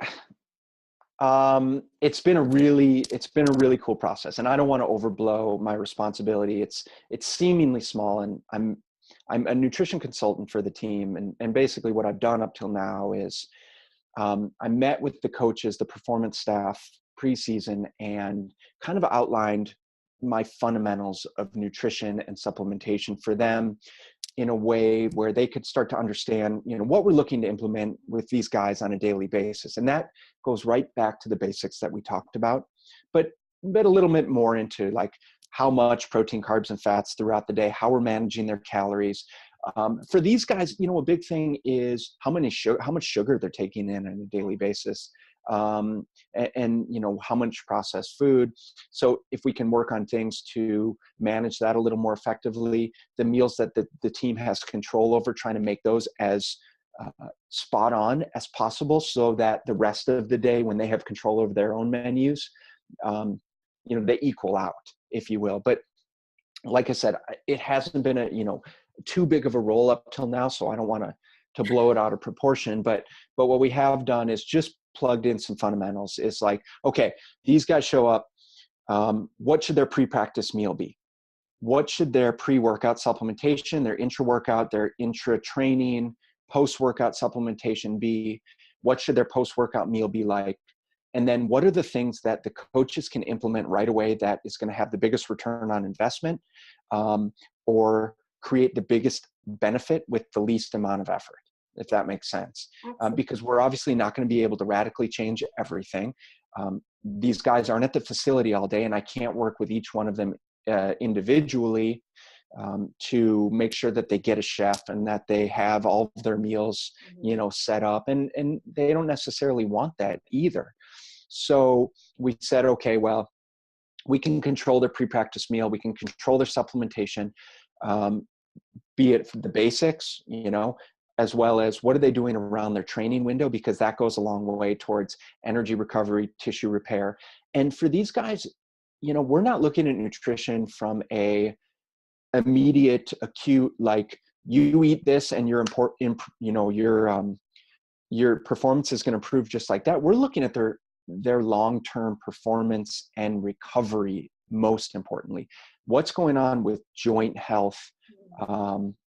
it's been a really cool process, and I don't want to overblow my responsibility. It's seemingly small, and I'm a nutrition consultant for the team. And basically what I've done up till now is I met with the coaches, the performance staff preseason, and kind of outlined my fundamentals of nutrition and supplementation for them in a way where they could start to understand, what we're looking to implement with these guys on a daily basis. And that goes right back to the basics that we talked about, but a little bit more into like how much protein, carbs, and fats throughout the day, how we're managing their calories. For these guys, a big thing is how much sugar they're taking in on a daily basis. And how much processed food. So if we can work on things to manage that a little more effectively, the meals that the team has control over, trying to make those as spot on as possible, so that the rest of the day, when they have control over their own menus, they equal out, if you will. But like I said, it hasn't been too big of a roll up till now, so I don't want to blow it out of proportion. But what we have done is just plugged in some fundamentals. It's like, okay, these guys show up. What should their pre-practice meal be? What should their pre-workout supplementation, their intra-workout, their intra-training, post-workout supplementation be? What should their post-workout meal be like? And then what are the things that the coaches can implement right away that is going to have the biggest return on investment, or create the biggest benefit with the least amount of effort, if that makes sense. Because we're obviously not going to be able to radically change everything. These guys aren't at the facility all day, and I can't work with each one of them individually to make sure that they get a chef and that they have all of their meals, set up. And they don't necessarily want that either. So we said, okay, well, we can control their pre-practice meal. We can control their supplementation, be it the basics, as well as what are they doing around their training window, because that goes a long way towards energy recovery, tissue repair. And for these guys, we're not looking at nutrition from a immediate, acute, like you eat this and you're your performance is going to improve just like that. We're looking at their long-term performance and recovery, most importantly. What's going on with joint health,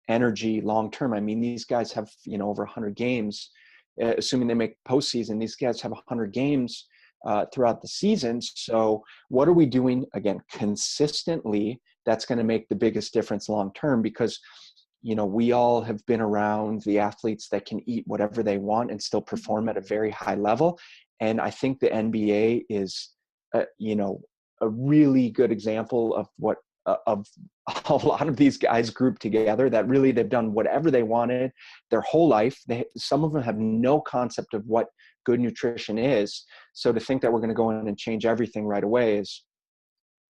energy long-term? I mean, these guys have, over 100 games, assuming they make postseason. These guys have 100 games throughout the season. So what are we doing, again, consistently, that's going to make the biggest difference long-term? Because we all have been around the athletes that can eat whatever they want and still perform at a very high level. And I think the NBA is, a really good example of what of a lot of these guys grouped together, that really they've done whatever they wanted their whole life. Some of them have no concept of what good nutrition is. So to think that we're going to go in and change everything right away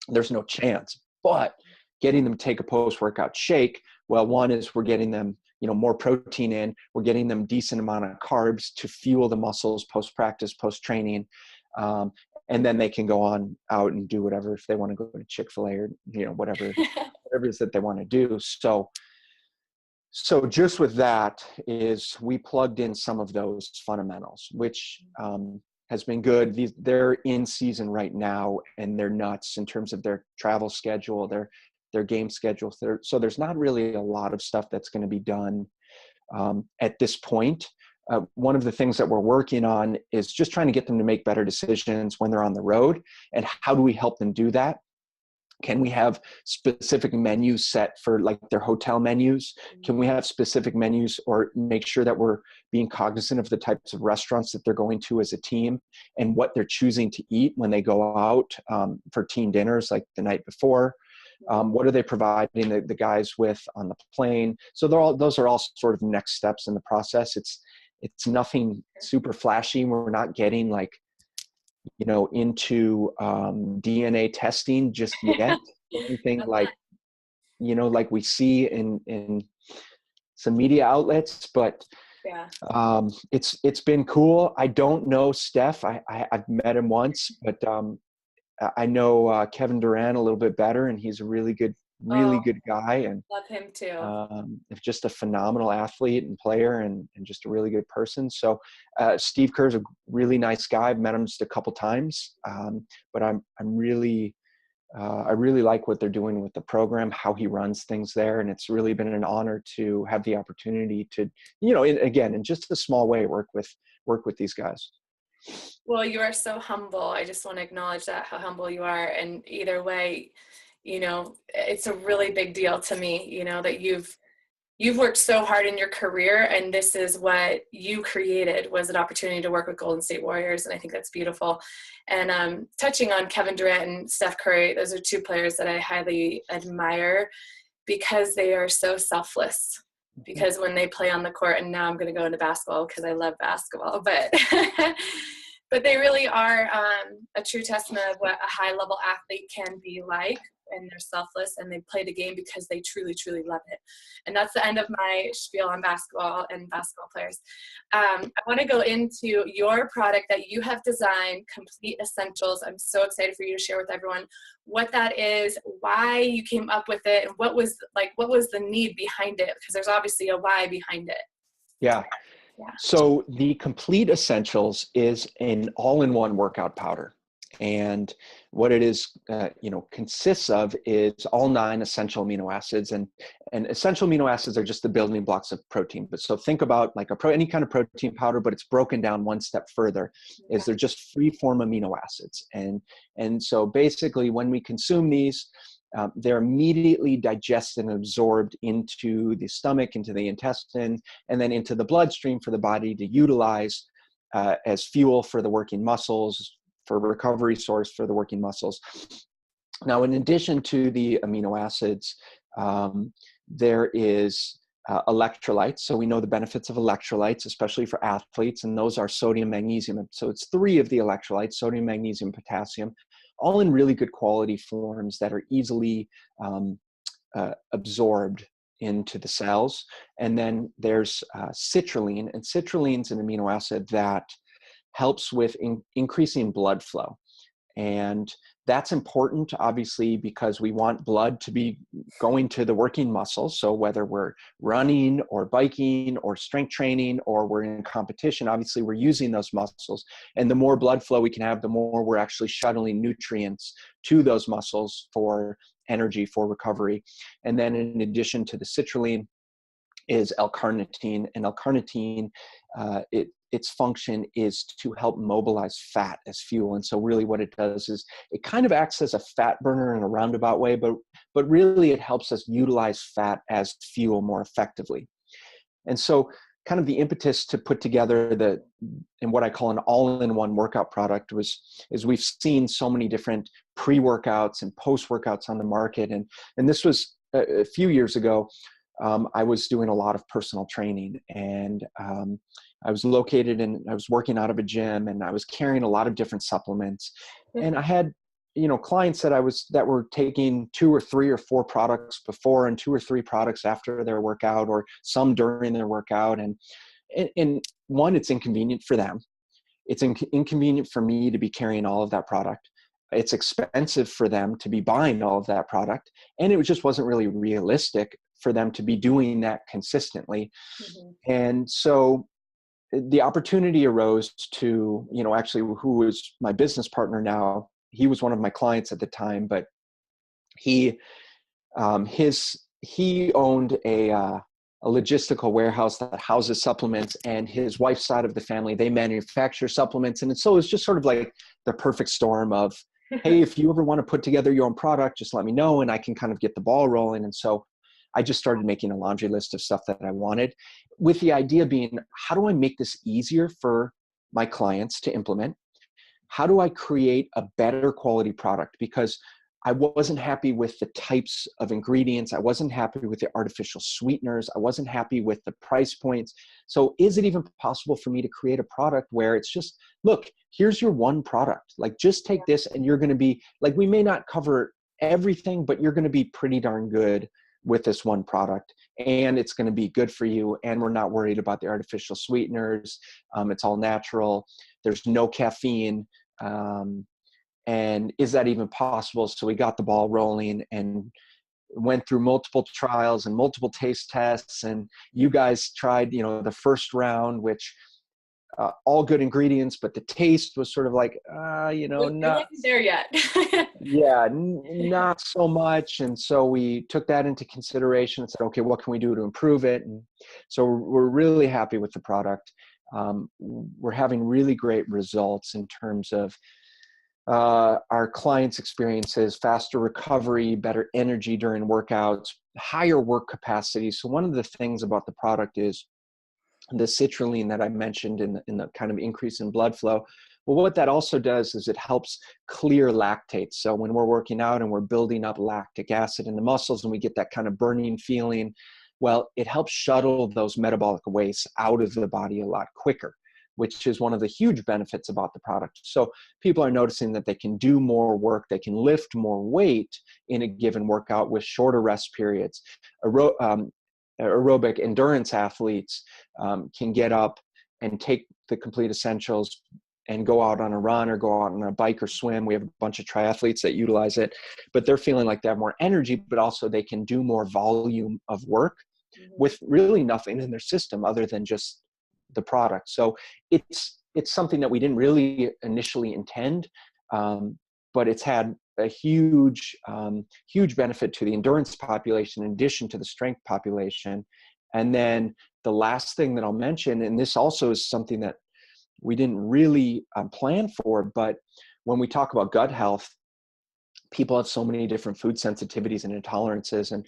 there's no chance. But getting them to take a post-workout shake, well, one is we're getting them, more protein in, we're getting them decent amount of carbs to fuel the muscles post-practice, post-training. And then they can go on out and do whatever, if they want to go to Chick-fil-A or, whatever it is that they want to do. So just with that is we plugged in some of those fundamentals, which has been good. They're in season right now, and they're nuts in terms of their travel schedule, their game schedule. So there's not really a lot of stuff that's going to be done at this point. One of the things that we're working on is just trying to get them to make better decisions when they're on the road. And how do we help them do that? Can we have specific menus set for like their hotel menus? Can we have specific menus, or make sure that we're being cognizant of the types of restaurants that they're going to as a team and what they're choosing to eat when they go out for team dinners like the night before? What are they providing the guys with on the plane? So those are all sort of next steps in the process. It's nothing super flashy. We're not getting into DNA testing just yet. Anything like we see in some media outlets, but yeah, it's been cool. I don't know Steph. I've met him once, but I know Kevin Durant a little bit better, and he's a really good guy, and love him too. Just a phenomenal athlete and player, and just a really good person. So Steve Kerr's a really nice guy. I've met him just a couple times, but I really like what they're doing with the program, how he runs things there, and it's really been an honor to have the opportunity to, in just a small way, work with these guys. Well, you are so humble. I just want to acknowledge that, how humble you are. And either way, it's a really big deal to me, that you've worked so hard in your career, and this is what you created, was an opportunity to work with Golden State Warriors. And I think that's beautiful. And touching on Kevin Durant and Steph Curry, those are two players that I highly admire because they are so selfless. Because when they play on the court, and now I'm going to go into basketball because I love basketball, but but they really are a true testament of what a high-level athlete can be like, and they're selfless, and they play the game because they truly, truly love it. And that's the end of my spiel on basketball and basketball players. I want to go into your product that you have designed, Complete Essentials. I'm so excited for you to share with everyone what that is, why you came up with it, and what was the need behind it, because there's obviously a why behind it. Yeah. So the Complete Essentials is an all-in-one workout powder. And what it is, consists of is all 9 essential amino acids, and essential amino acids are just the building blocks of protein. But so think about like any kind of protein powder, but it's broken down one step further. Is they're just free form amino acids, and so basically when we consume these, they're immediately digested and absorbed into the stomach, into the intestine, and then into the bloodstream for the body to utilize as fuel for the working muscles, for recovery source for the working muscles. Now, in addition to the amino acids, there is electrolytes. So we know the benefits of electrolytes, especially for athletes, and those are sodium, magnesium. So it's 3 of the electrolytes: sodium, magnesium, potassium, all in really good quality forms that are easily absorbed into the cells. And then there's citrulline, and citrulline is an amino acid that helps with increasing blood flow. And that's important, obviously, because we want blood to be going to the working muscles. So whether we're running or biking or strength training or we're in competition, obviously we're using those muscles. And the more blood flow we can have, the more we're actually shuttling nutrients to those muscles for energy, for recovery. And then in addition to the citrulline is L-carnitine. And L-carnitine, its function is to help mobilize fat as fuel. And so really what it does is it kind of acts as a fat burner in a roundabout way, but really it helps us utilize fat as fuel more effectively. And so kind of the impetus to put together in what I call an all-in-one workout product is we've seen so many different pre-workouts and post-workouts on the market. And this was a few years ago. I was doing a lot of personal training, and I was working out of a gym, and I was carrying a lot of different supplements. And I had, clients that were taking 2 or 3 or 4 products before and 2 or 3 products after their workout, or some during their workout. And one, it's inconvenient for them. It's inconvenient for me to be carrying all of that product. It's expensive for them to be buying all of that product. And it just wasn't really realistic for them to be doing that consistently. Mm-hmm. And so the opportunity arose to, actually who is my business partner now, he was one of my clients at the time, but he owned a logistical warehouse that houses supplements, and his wife's side of the family, they manufacture supplements. And so it's just sort of like the perfect storm of, hey, if you ever want to put together your own product, just let me know and I can kind of get the ball rolling. And so I just started making a laundry list of stuff that I wanted, with the idea being, how do I make this easier for my clients to implement? How do I create a better quality product? Because I wasn't happy with the types of ingredients. I wasn't happy with the artificial sweeteners. I wasn't happy with the price points. So is it even possible for me to create a product where it's just, look, here's your one product. Like, just take this and you're going to be like, we may not cover everything, but you're going to be pretty darn good with this one product, and it's going to be good for you. And we're not worried about the artificial sweeteners. It's all natural. There's no caffeine. And is that even possible? So we got the ball rolling and went through multiple trials and multiple taste tests. And you guys tried, the first round, which all good ingredients, but the taste was sort of like, not there yet. Yeah, not so much. And so we took that into consideration and said, okay, what can we do to improve it? And so we're really happy with the product. We're having really great results in terms of our clients' experiences, faster recovery, better energy during workouts, higher work capacity. So one of the things about the product is the citrulline that I mentioned in the kind of increase in blood flow. Well, what that also does is it helps clear lactate. So when we're working out and we're building up lactic acid in the muscles and we get that kind of burning feeling, well, it helps shuttle those metabolic wastes out of the body a lot quicker, which is one of the huge benefits about the product. So people are noticing that they can do more work, they can lift more weight in a given workout with shorter rest periods. Aerobic endurance athletes can get up and take the complete essentials and go out on a run or go out on a bike or swim. We have a bunch of triathletes that utilize it, but they're feeling like they have more energy, but also they can do more volume of work with really nothing in their system other than just the product. So it's something that we didn't really initially intend, but it's had a huge benefit to the endurance population in addition to the strength population. And then the last thing that I'll mention, and this also is something that we didn't really plan for, but when we talk about gut health, people have so many different food sensitivities and intolerances, and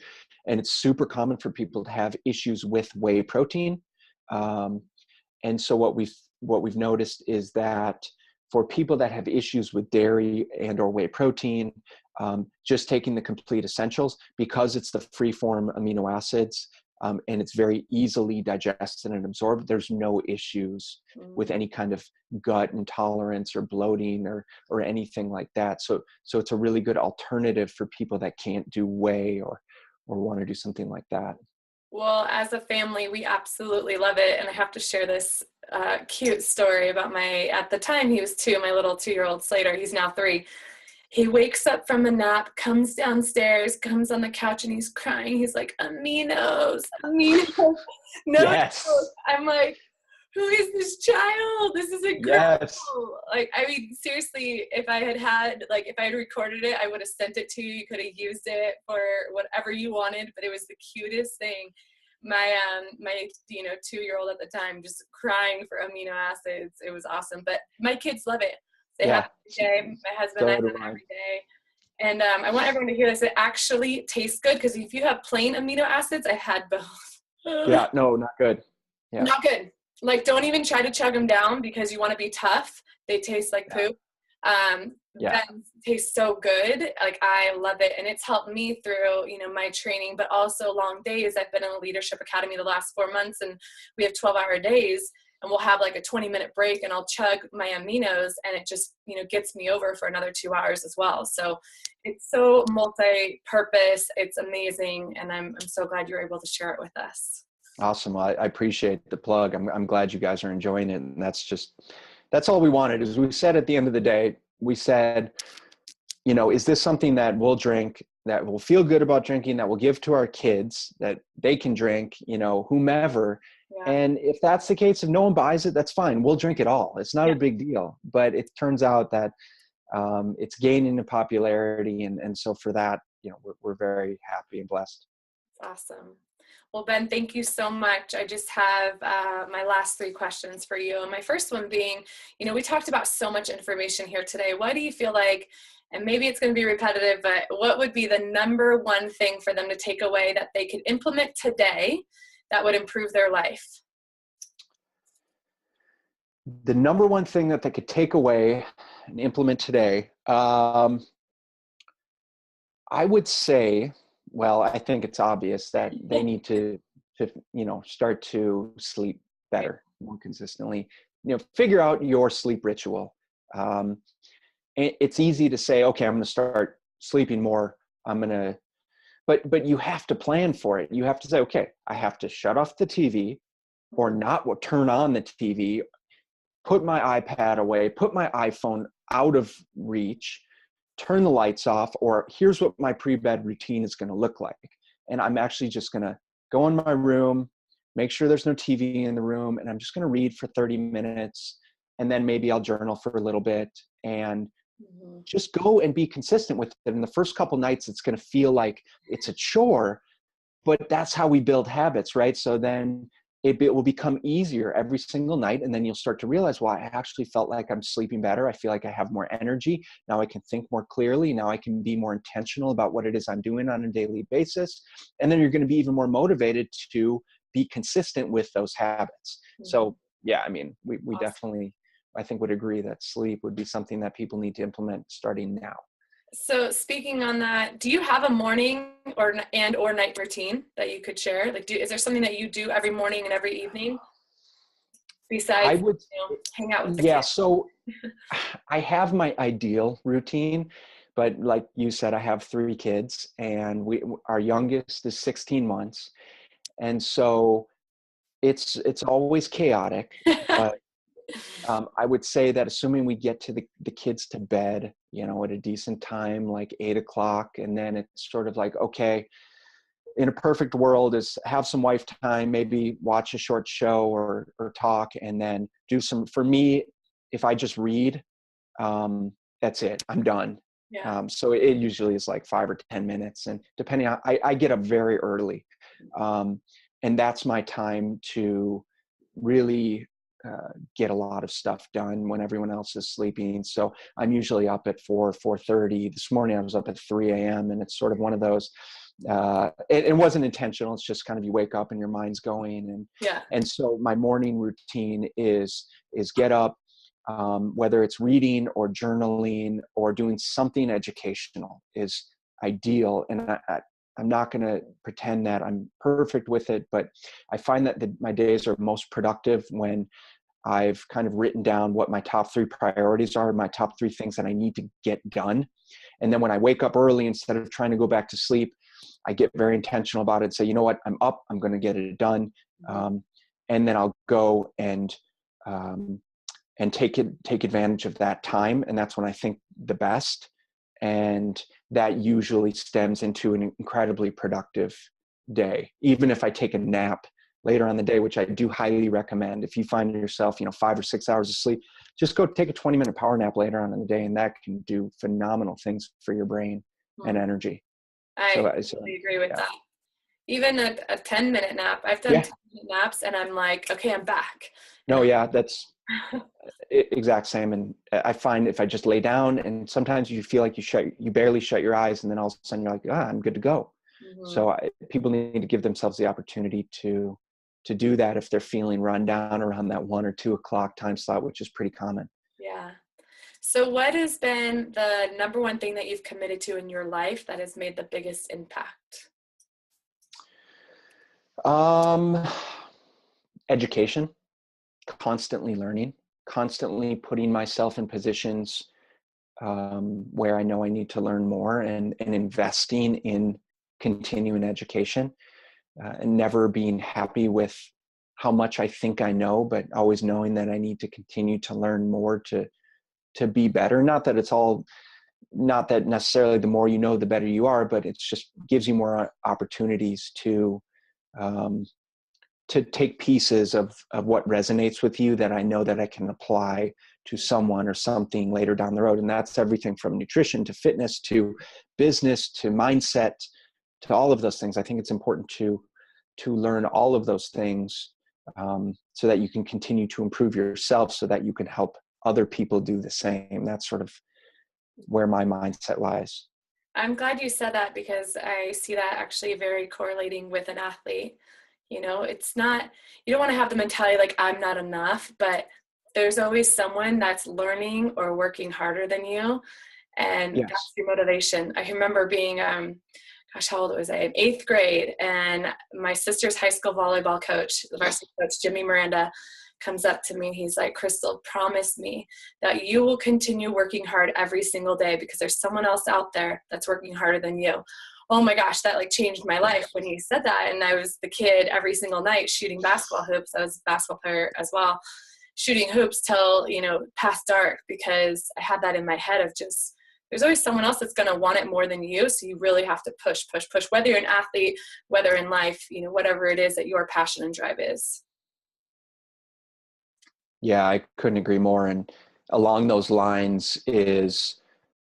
it's super common for people to have issues with whey protein. And so what we've noticed is that for people that have issues with dairy and or whey protein, just taking the complete essentials, because it's the free form amino acids, and it's very easily digested and absorbed, there's no issues with any kind of gut intolerance or bloating or anything like that. So it's a really good alternative for people that can't do whey or want to do something like that. Well, as a family, we absolutely love it. And I have to share this cute story about at the time he was 2, my little 2-year-old Slater. He's now 3. He wakes up from a nap, comes downstairs, comes on the couch, and he's crying. He's like, aminos, aminos, no. Yes. I'm like, who is this child? This is a girl. Yes. Like, I mean, seriously, if I had recorded it, I would have sent it to you. You could have used it for whatever you wanted, but it was the cutest thing. My 2-year-old at the time just crying for amino acids. It was awesome. But my kids love it. They have it every day. My husband and I have it every day. And I want everyone to hear this. It actually tastes good, because if you have plain amino acids, I've had both. Yeah, no, not good. Yeah. Not good. Like, don't even try to chug them down because you want to be tough. They taste like poop. That tastes so good. Like, I love it. And it's helped me through, my training, but also long days. I've been in a leadership academy the last 4 months, and we have 12-hour days, and we'll have like a 20-minute break, and I'll chug my aminos, and it just, gets me over for another 2 hours as well. So it's so multi-purpose. It's amazing. And I'm so glad you were able to share it with us. Awesome. I appreciate the plug. I'm glad you guys are enjoying it. And that's all we wanted. Is we said at the end of the day, we said, is this something that we'll drink, that we'll feel good about drinking, that we'll give to our kids, that they can drink, whomever. Yeah. And if that's the case, if no one buys it, that's fine. We'll drink it all. It's not a big deal. But it turns out that it's gaining in popularity. And so for that, we're very happy and blessed. Awesome. Well, Ben, thank you so much. I just have my last 3 questions for you. And my first one being, we talked about so much information here today. What do you feel like, and maybe it's going to be repetitive, but what would be the number one thing for them to take away that they could implement today that would improve their life? The number one thing that they could take away and implement today, I would say, well, I think it's obvious that they need to start to sleep better, more consistently. Figure out your sleep ritual. It's easy to say, okay, I'm going to start sleeping more. But you have to plan for it. You have to say, okay, I have to shut off the TV, or not turn on the TV, put my iPad away, put my iPhone out of reach, turn the lights off, or here's what my pre-bed routine is going to look like. And I'm actually just going to go in my room, make sure there's no TV in the room, and I'm just going to read for 30 minutes. And then maybe I'll journal for a little bit, and just go and be consistent with it. In the first couple nights, it's going to feel like it's a chore, but that's how we build habits, right? So then it will become easier every single night. And then you'll start to realize, well, I actually felt like I'm sleeping better. I feel like I have more energy. Now I can think more clearly. Now I can be more intentional about what it is I'm doing on a daily basis. And then you're going to be even more motivated to be consistent with those habits. So yeah, I mean, we awesome. Definitely, I think, would agree that sleep would be something that people need to implement starting now. So speaking on that, do you have a morning or night routine that you could share? Like, is there something that you do every morning and every evening besides hang out with the kids? So I have my ideal routine, but like you said, I have 3 kids, and our youngest is 16 months. And so it's always chaotic, but I would say that assuming we get to the kids to bed, at a decent time, like 8 o'clock, and then it's sort of like, okay, in a perfect world is have some wife time, maybe watch a short show or talk, and then do some, for me, if I just read, that's it, I'm done. Yeah. So it usually is like 5 or 10 minutes, and depending on, I get up very early. And that's my time to really get a lot of stuff done when everyone else is sleeping. So I'm usually up at 4:30. This morning I was up at 3 a.m. and it's sort of one of those, it wasn't intentional. It's just kind of, you wake up and your mind's going. And so my morning routine is get up, whether it's reading or journaling or doing something educational is ideal. And I'm not going to pretend that I'm perfect with it, but I find that my days are most productive when I've kind of written down what my top 3 priorities are, my top 3 things that I need to get done. And then when I wake up early, instead of trying to go back to sleep, I get very intentional about it. Say, you know what, I'm up, I'm going to get it done. And then I'll go and take advantage of that time. And that's when I think the best. And that usually stems into an incredibly productive day. Even if I take a nap later on the day, which I do highly recommend. If you find yourself, 5 or 6 hours of sleep, just go take a 20-minute power nap later on in the day, and that can do phenomenal things for your brain and energy. I totally agree with that. Even a 10-minute nap. I've done 10-minute naps, and I'm like, okay, I'm back. No, yeah, that's exact same. And I find if I just lay down, and sometimes you feel like you barely shut your eyes, and then all of a sudden you're like, I'm good to go. So people need to give themselves the opportunity to do that if they're feeling run down around that 1 or 2 o'clock time slot, which is pretty common. Yeah. So what has been the number one thing that you've committed to in your life that has made the biggest impact? Education, constantly learning, constantly putting myself in positions where I know I need to learn more, and investing in continuing education, and never being happy with how much I think I know, but always knowing that I need to continue to learn more to be better. Not that necessarily the more you know, the better you are, but it just gives you more opportunities to take pieces of what resonates with you that I know that I can apply to someone or something later down the road. And that's everything from nutrition to fitness to business to mindset to all of those things. I think it's important to learn all of those things so that you can continue to improve yourself, so that you can help other people do the same. That's sort of where my mindset lies. I'm glad you said that, because I see that actually very correlating with an athlete. It's not, you don't want to have the mentality like I'm not enough, but there's always someone that's learning or working harder than you. And that's your motivation. I remember being, how old was I? In 8th grade. And my sister's high school volleyball coach, the varsity coach, Jimmy Miranda, comes up to me and he's like, Crystal, promise me that you will continue working hard every single day, because there's someone else out there that's working harder than you. Oh my gosh, that changed my life when he said that. And I was the kid every single night shooting basketball hoops. I was a basketball player as well, shooting hoops till, past dark, because I had that in my head of just, there's always someone else that's going to want it more than you. So you really have to push, whether you're an athlete, whether in life, whatever it is that your passion and drive is. Yeah, I couldn't agree more. And along those lines is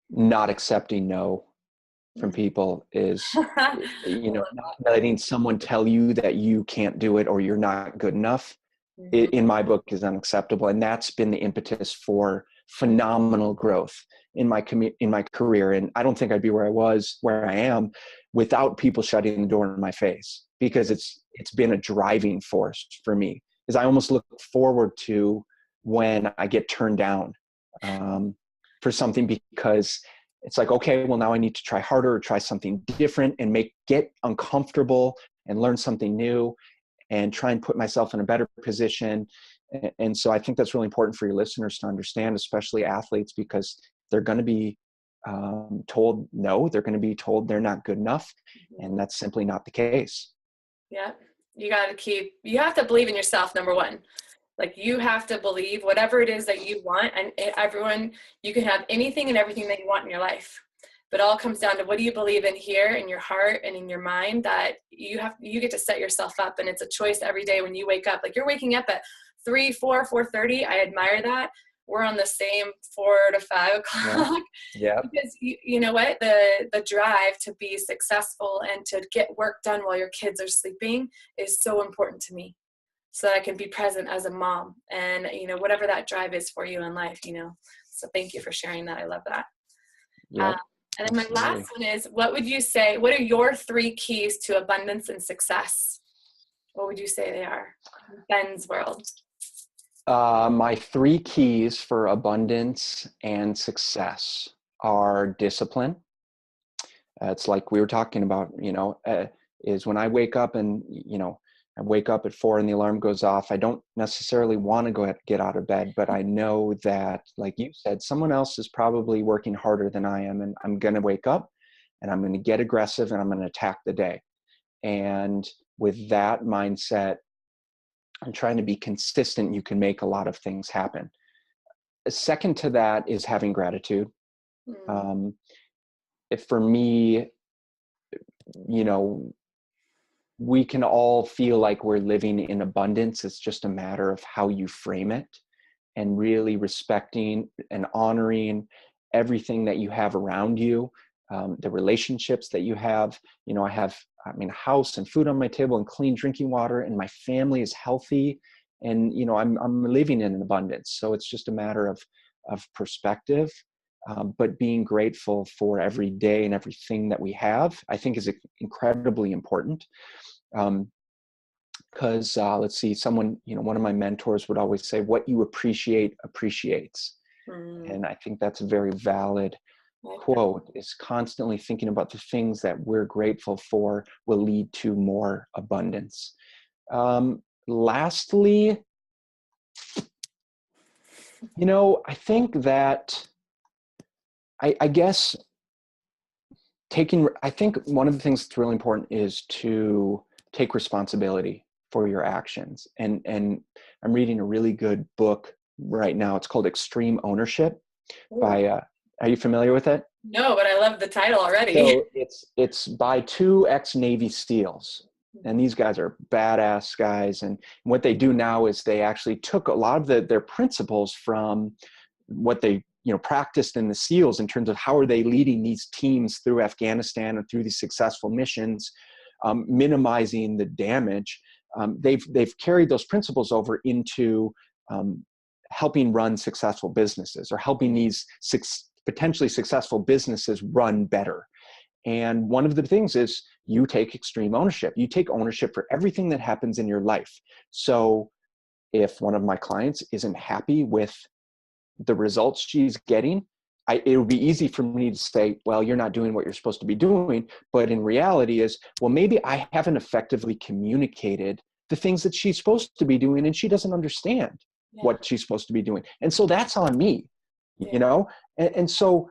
not accepting no from people, is, not letting someone tell you that you can't do it or you're not good enough. In my book is unacceptable. And that's been the impetus for phenomenal growth in my career. And I don't think I'd be where I am without people shutting the door in my face, because it's been a driving force for me. Is I almost look forward to when I get turned down for something, because it's like, okay, well now I need to try harder or try something different and get uncomfortable and learn something new and try and put myself in a better position. And so I think that's really important for your listeners to understand, especially athletes, because they're going to be told no, they're going to be told they're not good enough. And that's simply not the case. Yeah. You have to believe in yourself, number one. You have to believe whatever it is that you want, and you can have anything and everything that you want in your life. But it all comes down to, what do you believe in here in your heart and in your mind, that you get to set yourself up. And it's a choice every day when you wake up. You're waking up at 3, 4, 4:30. I admire that. We're on the same 4 to 5 o'clock. Yeah. Because you know what? The drive to be successful and to get work done while your kids are sleeping is so important to me, so that I can be present as a mom and, whatever that drive is for you in life, So thank you for sharing that. I love that. Yeah. And then my last one is, what are your 3 keys to abundance and success? What would you say they are in Ben's world? My 3 keys for abundance and success are discipline. It's like we were talking about, is when I wake up and, I wake up at 4 and the alarm goes off, I don't necessarily want to go ahead and get out of bed, but I know that, like you said, someone else is probably working harder than I am, and I'm going to wake up and I'm going to get aggressive and I'm going to attack the day. And with that mindset and trying to be consistent, you can make a lot of things happen. Second to that is having gratitude. If for me, we can all feel like we're living in abundance. It's just a matter of how you frame it, and really respecting and honoring everything that you have around you, the relationships that you have. I have, a house and food on my table and clean drinking water, and my family is healthy, and I'm living in an abundance. So it's just a matter of perspective. But being grateful for every day and everything that we have, I think, is incredibly important. Because let's see, someone, one of my mentors would always say, what you appreciate appreciates. And I think that's a very valid quote, is constantly thinking about the things that we're grateful for will lead to more abundance. Lastly, I think that I guess I think one of the things that's really important is to take responsibility for your actions. And I'm reading a really good book right now. It's called Extreme Ownership by, are you familiar with it? No, but I love the title already. So it's by 2 ex-Navy SEALs. And these guys are badass guys. And what they do now is they actually took a lot of their principles from what they practiced in the SEALs in terms of how are they leading these teams through Afghanistan and through these successful missions, minimizing the damage. They've carried those principles over into helping run successful businesses, or helping these potentially successful businesses run better. And one of the things is you take extreme ownership. You take ownership for everything that happens in your life. So if one of my clients isn't happy with the results she's getting, it would be easy for me to say, well, you're not doing what you're supposed to be doing. But in reality is, well, maybe I haven't effectively communicated the things that she's supposed to be doing, and she doesn't understand what she's supposed to be doing. And so that's on me, And so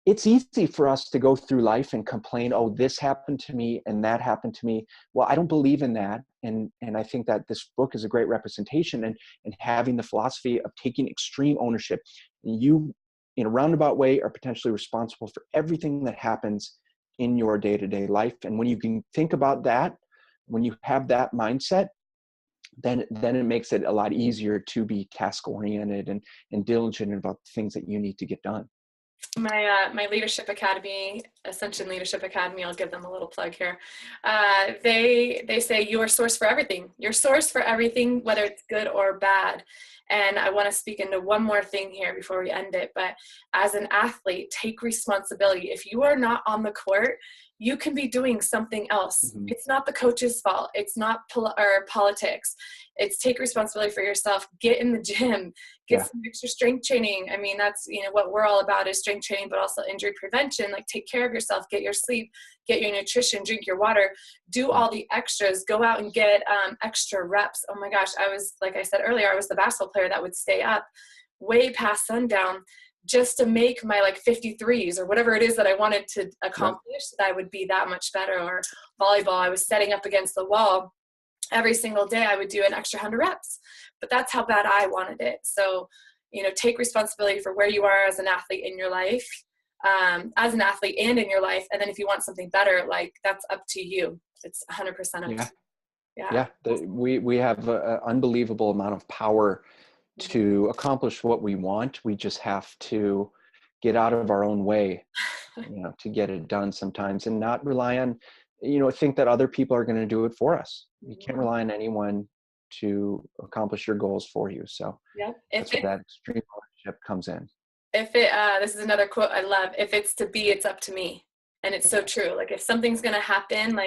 it's easy for us to go through life and complain, oh, this happened to me and that happened to me. Well, I don't believe in that. And I think that this book is a great representation, and having the philosophy of taking extreme ownership. You, in a roundabout way, are potentially responsible for everything that happens in your day-to-day life. And when you can think about that, when you have that mindset, then it makes it a lot easier to be task-oriented and diligent about the things that you need to get done. My Leadership Academy, Ascension Leadership Academy, I'll give them a little plug here. They say you are source for everything. You're source for everything, whether it's good or bad. And I want to speak into one more thing here before we end it. But as an athlete, take responsibility. If you are not on the court, you can be doing something else. Mm-hmm. It's not the coach's fault. It's not politics. It's take responsibility for yourself. Get in the gym. Get some extra strength training. I mean, that's what we're all about, is strength training, but also injury prevention. Like, take care of yourself. Get your sleep. Get your nutrition. Drink your water. Do all the extras. Go out and get extra reps. Oh my gosh, like I said earlier, I was the basketball player that would stay up way past sundown just to make my 53s or whatever it is that I wanted to accomplish, that I would be that much better. Or volleyball, I was setting up against the wall every single day. I would do an extra 100 reps, but that's how bad I wanted it. So, take responsibility for where you are as an athlete in your life, as an athlete and in your life. And then if you want something better, that's up to you. It's 100% up to you. Yeah. We have an unbelievable amount of power to accomplish what we want. We just have to get out of our own way, to get it done sometimes, and not rely on, think that other people are going to do it for us. You can't rely on anyone to accomplish your goals for you. So that's where that extreme ownership comes in. This is another quote I love. If it's to be, it's up to me. And it's so true. If something's going to happen,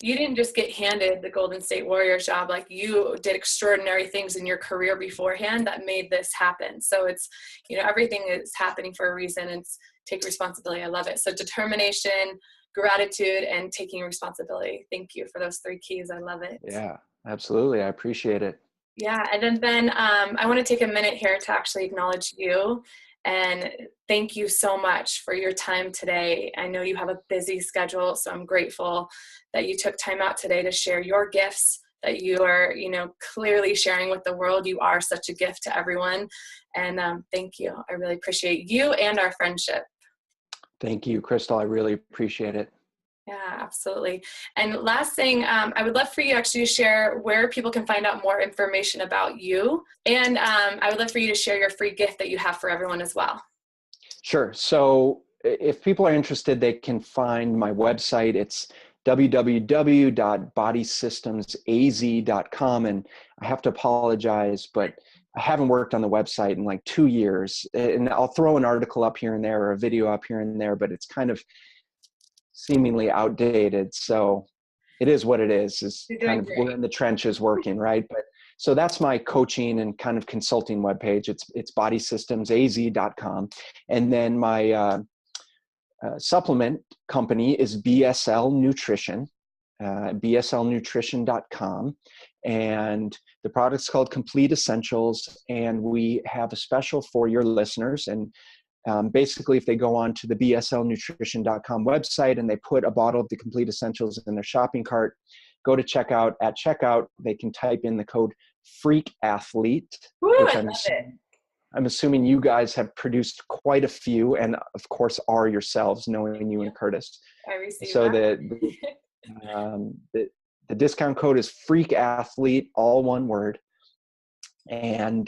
you didn't just get handed the Golden State Warriors job. You did extraordinary things in your career beforehand that made this happen. So it's, everything is happening for a reason. It's take responsibility. I love it. So determination, gratitude, and taking responsibility. Thank you for those 3 keys. I love it. Yeah, absolutely. I appreciate it. Yeah. And then Ben, I want to take a minute here to actually acknowledge you And thank you so much for your time today. I know you have a busy schedule, so I'm grateful that you took time out today to share your gifts that you are, clearly sharing with the world. You are such a gift to everyone. And thank you. I really appreciate you and our friendship. Thank you, Crystal. I really appreciate it. Yeah, absolutely. And last thing, I would love for you actually to share where people can find out more information about you. And I would love for you to share your free gift that you have for everyone as well. Sure. So if people are interested, they can find my website. It's www.bodysystemsaz.com. And I have to apologize, but I haven't worked on the website in like 2 years. And I'll throw an article up here and there or a video up here and there, but it's kind of seemingly outdated. So it is what it is kind of, we're in the trenches working, right? But so that's my coaching and kind of consulting webpage. It's bodysystemsaz.com. And then my supplement company is BSL Nutrition, bslnutrition.com. And the product's called Complete Essentials. And we have a special for your listeners. And basically, if they go on to the bslnutrition.com website and they put a bottle of the Complete Essentials in their shopping cart, go to checkout. At checkout, they can type in the code FreakAthlete, which I'm assuming you guys have produced quite a few, and of course are yourselves, knowing you and Curtis. I received so that. The discount code is FreakAthlete, all one word. And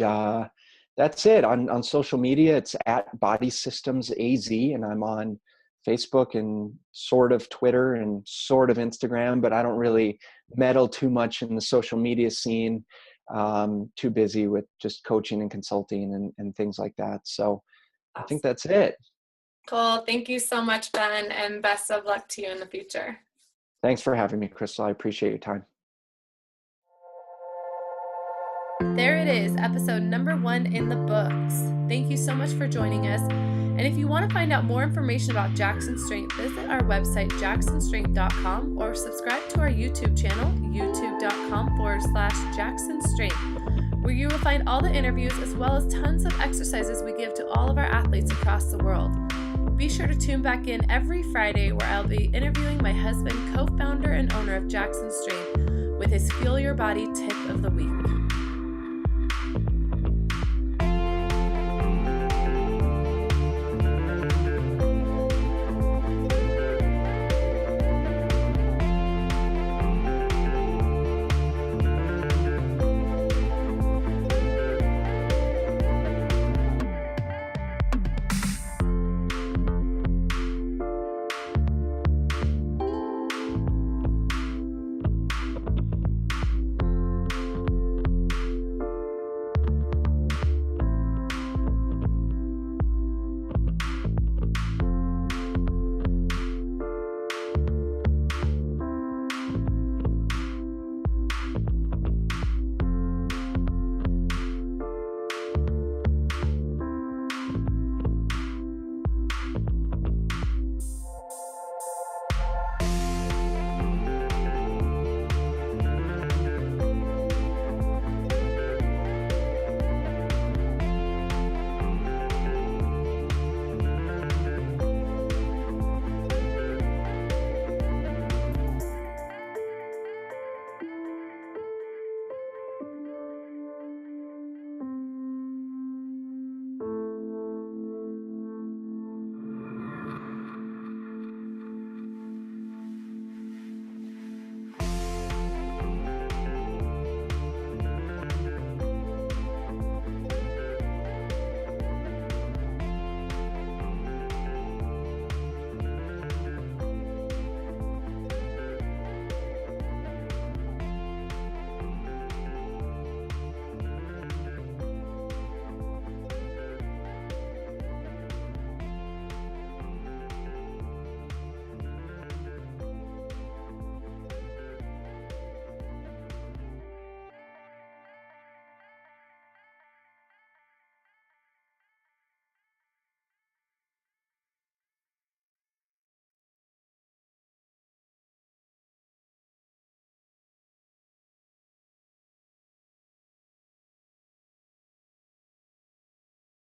that's it. On social media, it's at Body Systems AZ, and I'm on Facebook and sort of Twitter and sort of Instagram, but I don't really meddle too much in the social media scene. Too busy with just coaching and consulting and things like that. So I think that's it. Cool. Thank you so much, Ben, and best of luck to you in the future. Thanks for having me, Crystal. I appreciate your time. There it is, episode number 1 in the books. Thank you so much for joining us. And if you want to find out more information about Jackson Strength, visit our website, jacksonstrength.com, or subscribe to our YouTube channel, youtube.com/Jackson Strength, where you will find all the interviews as well as tons of exercises we give to all of our athletes across the world. Be sure to tune back in every Friday where I'll be interviewing my husband, co-founder and owner of Jackson Strength, with his Feel Your Body tip of the week.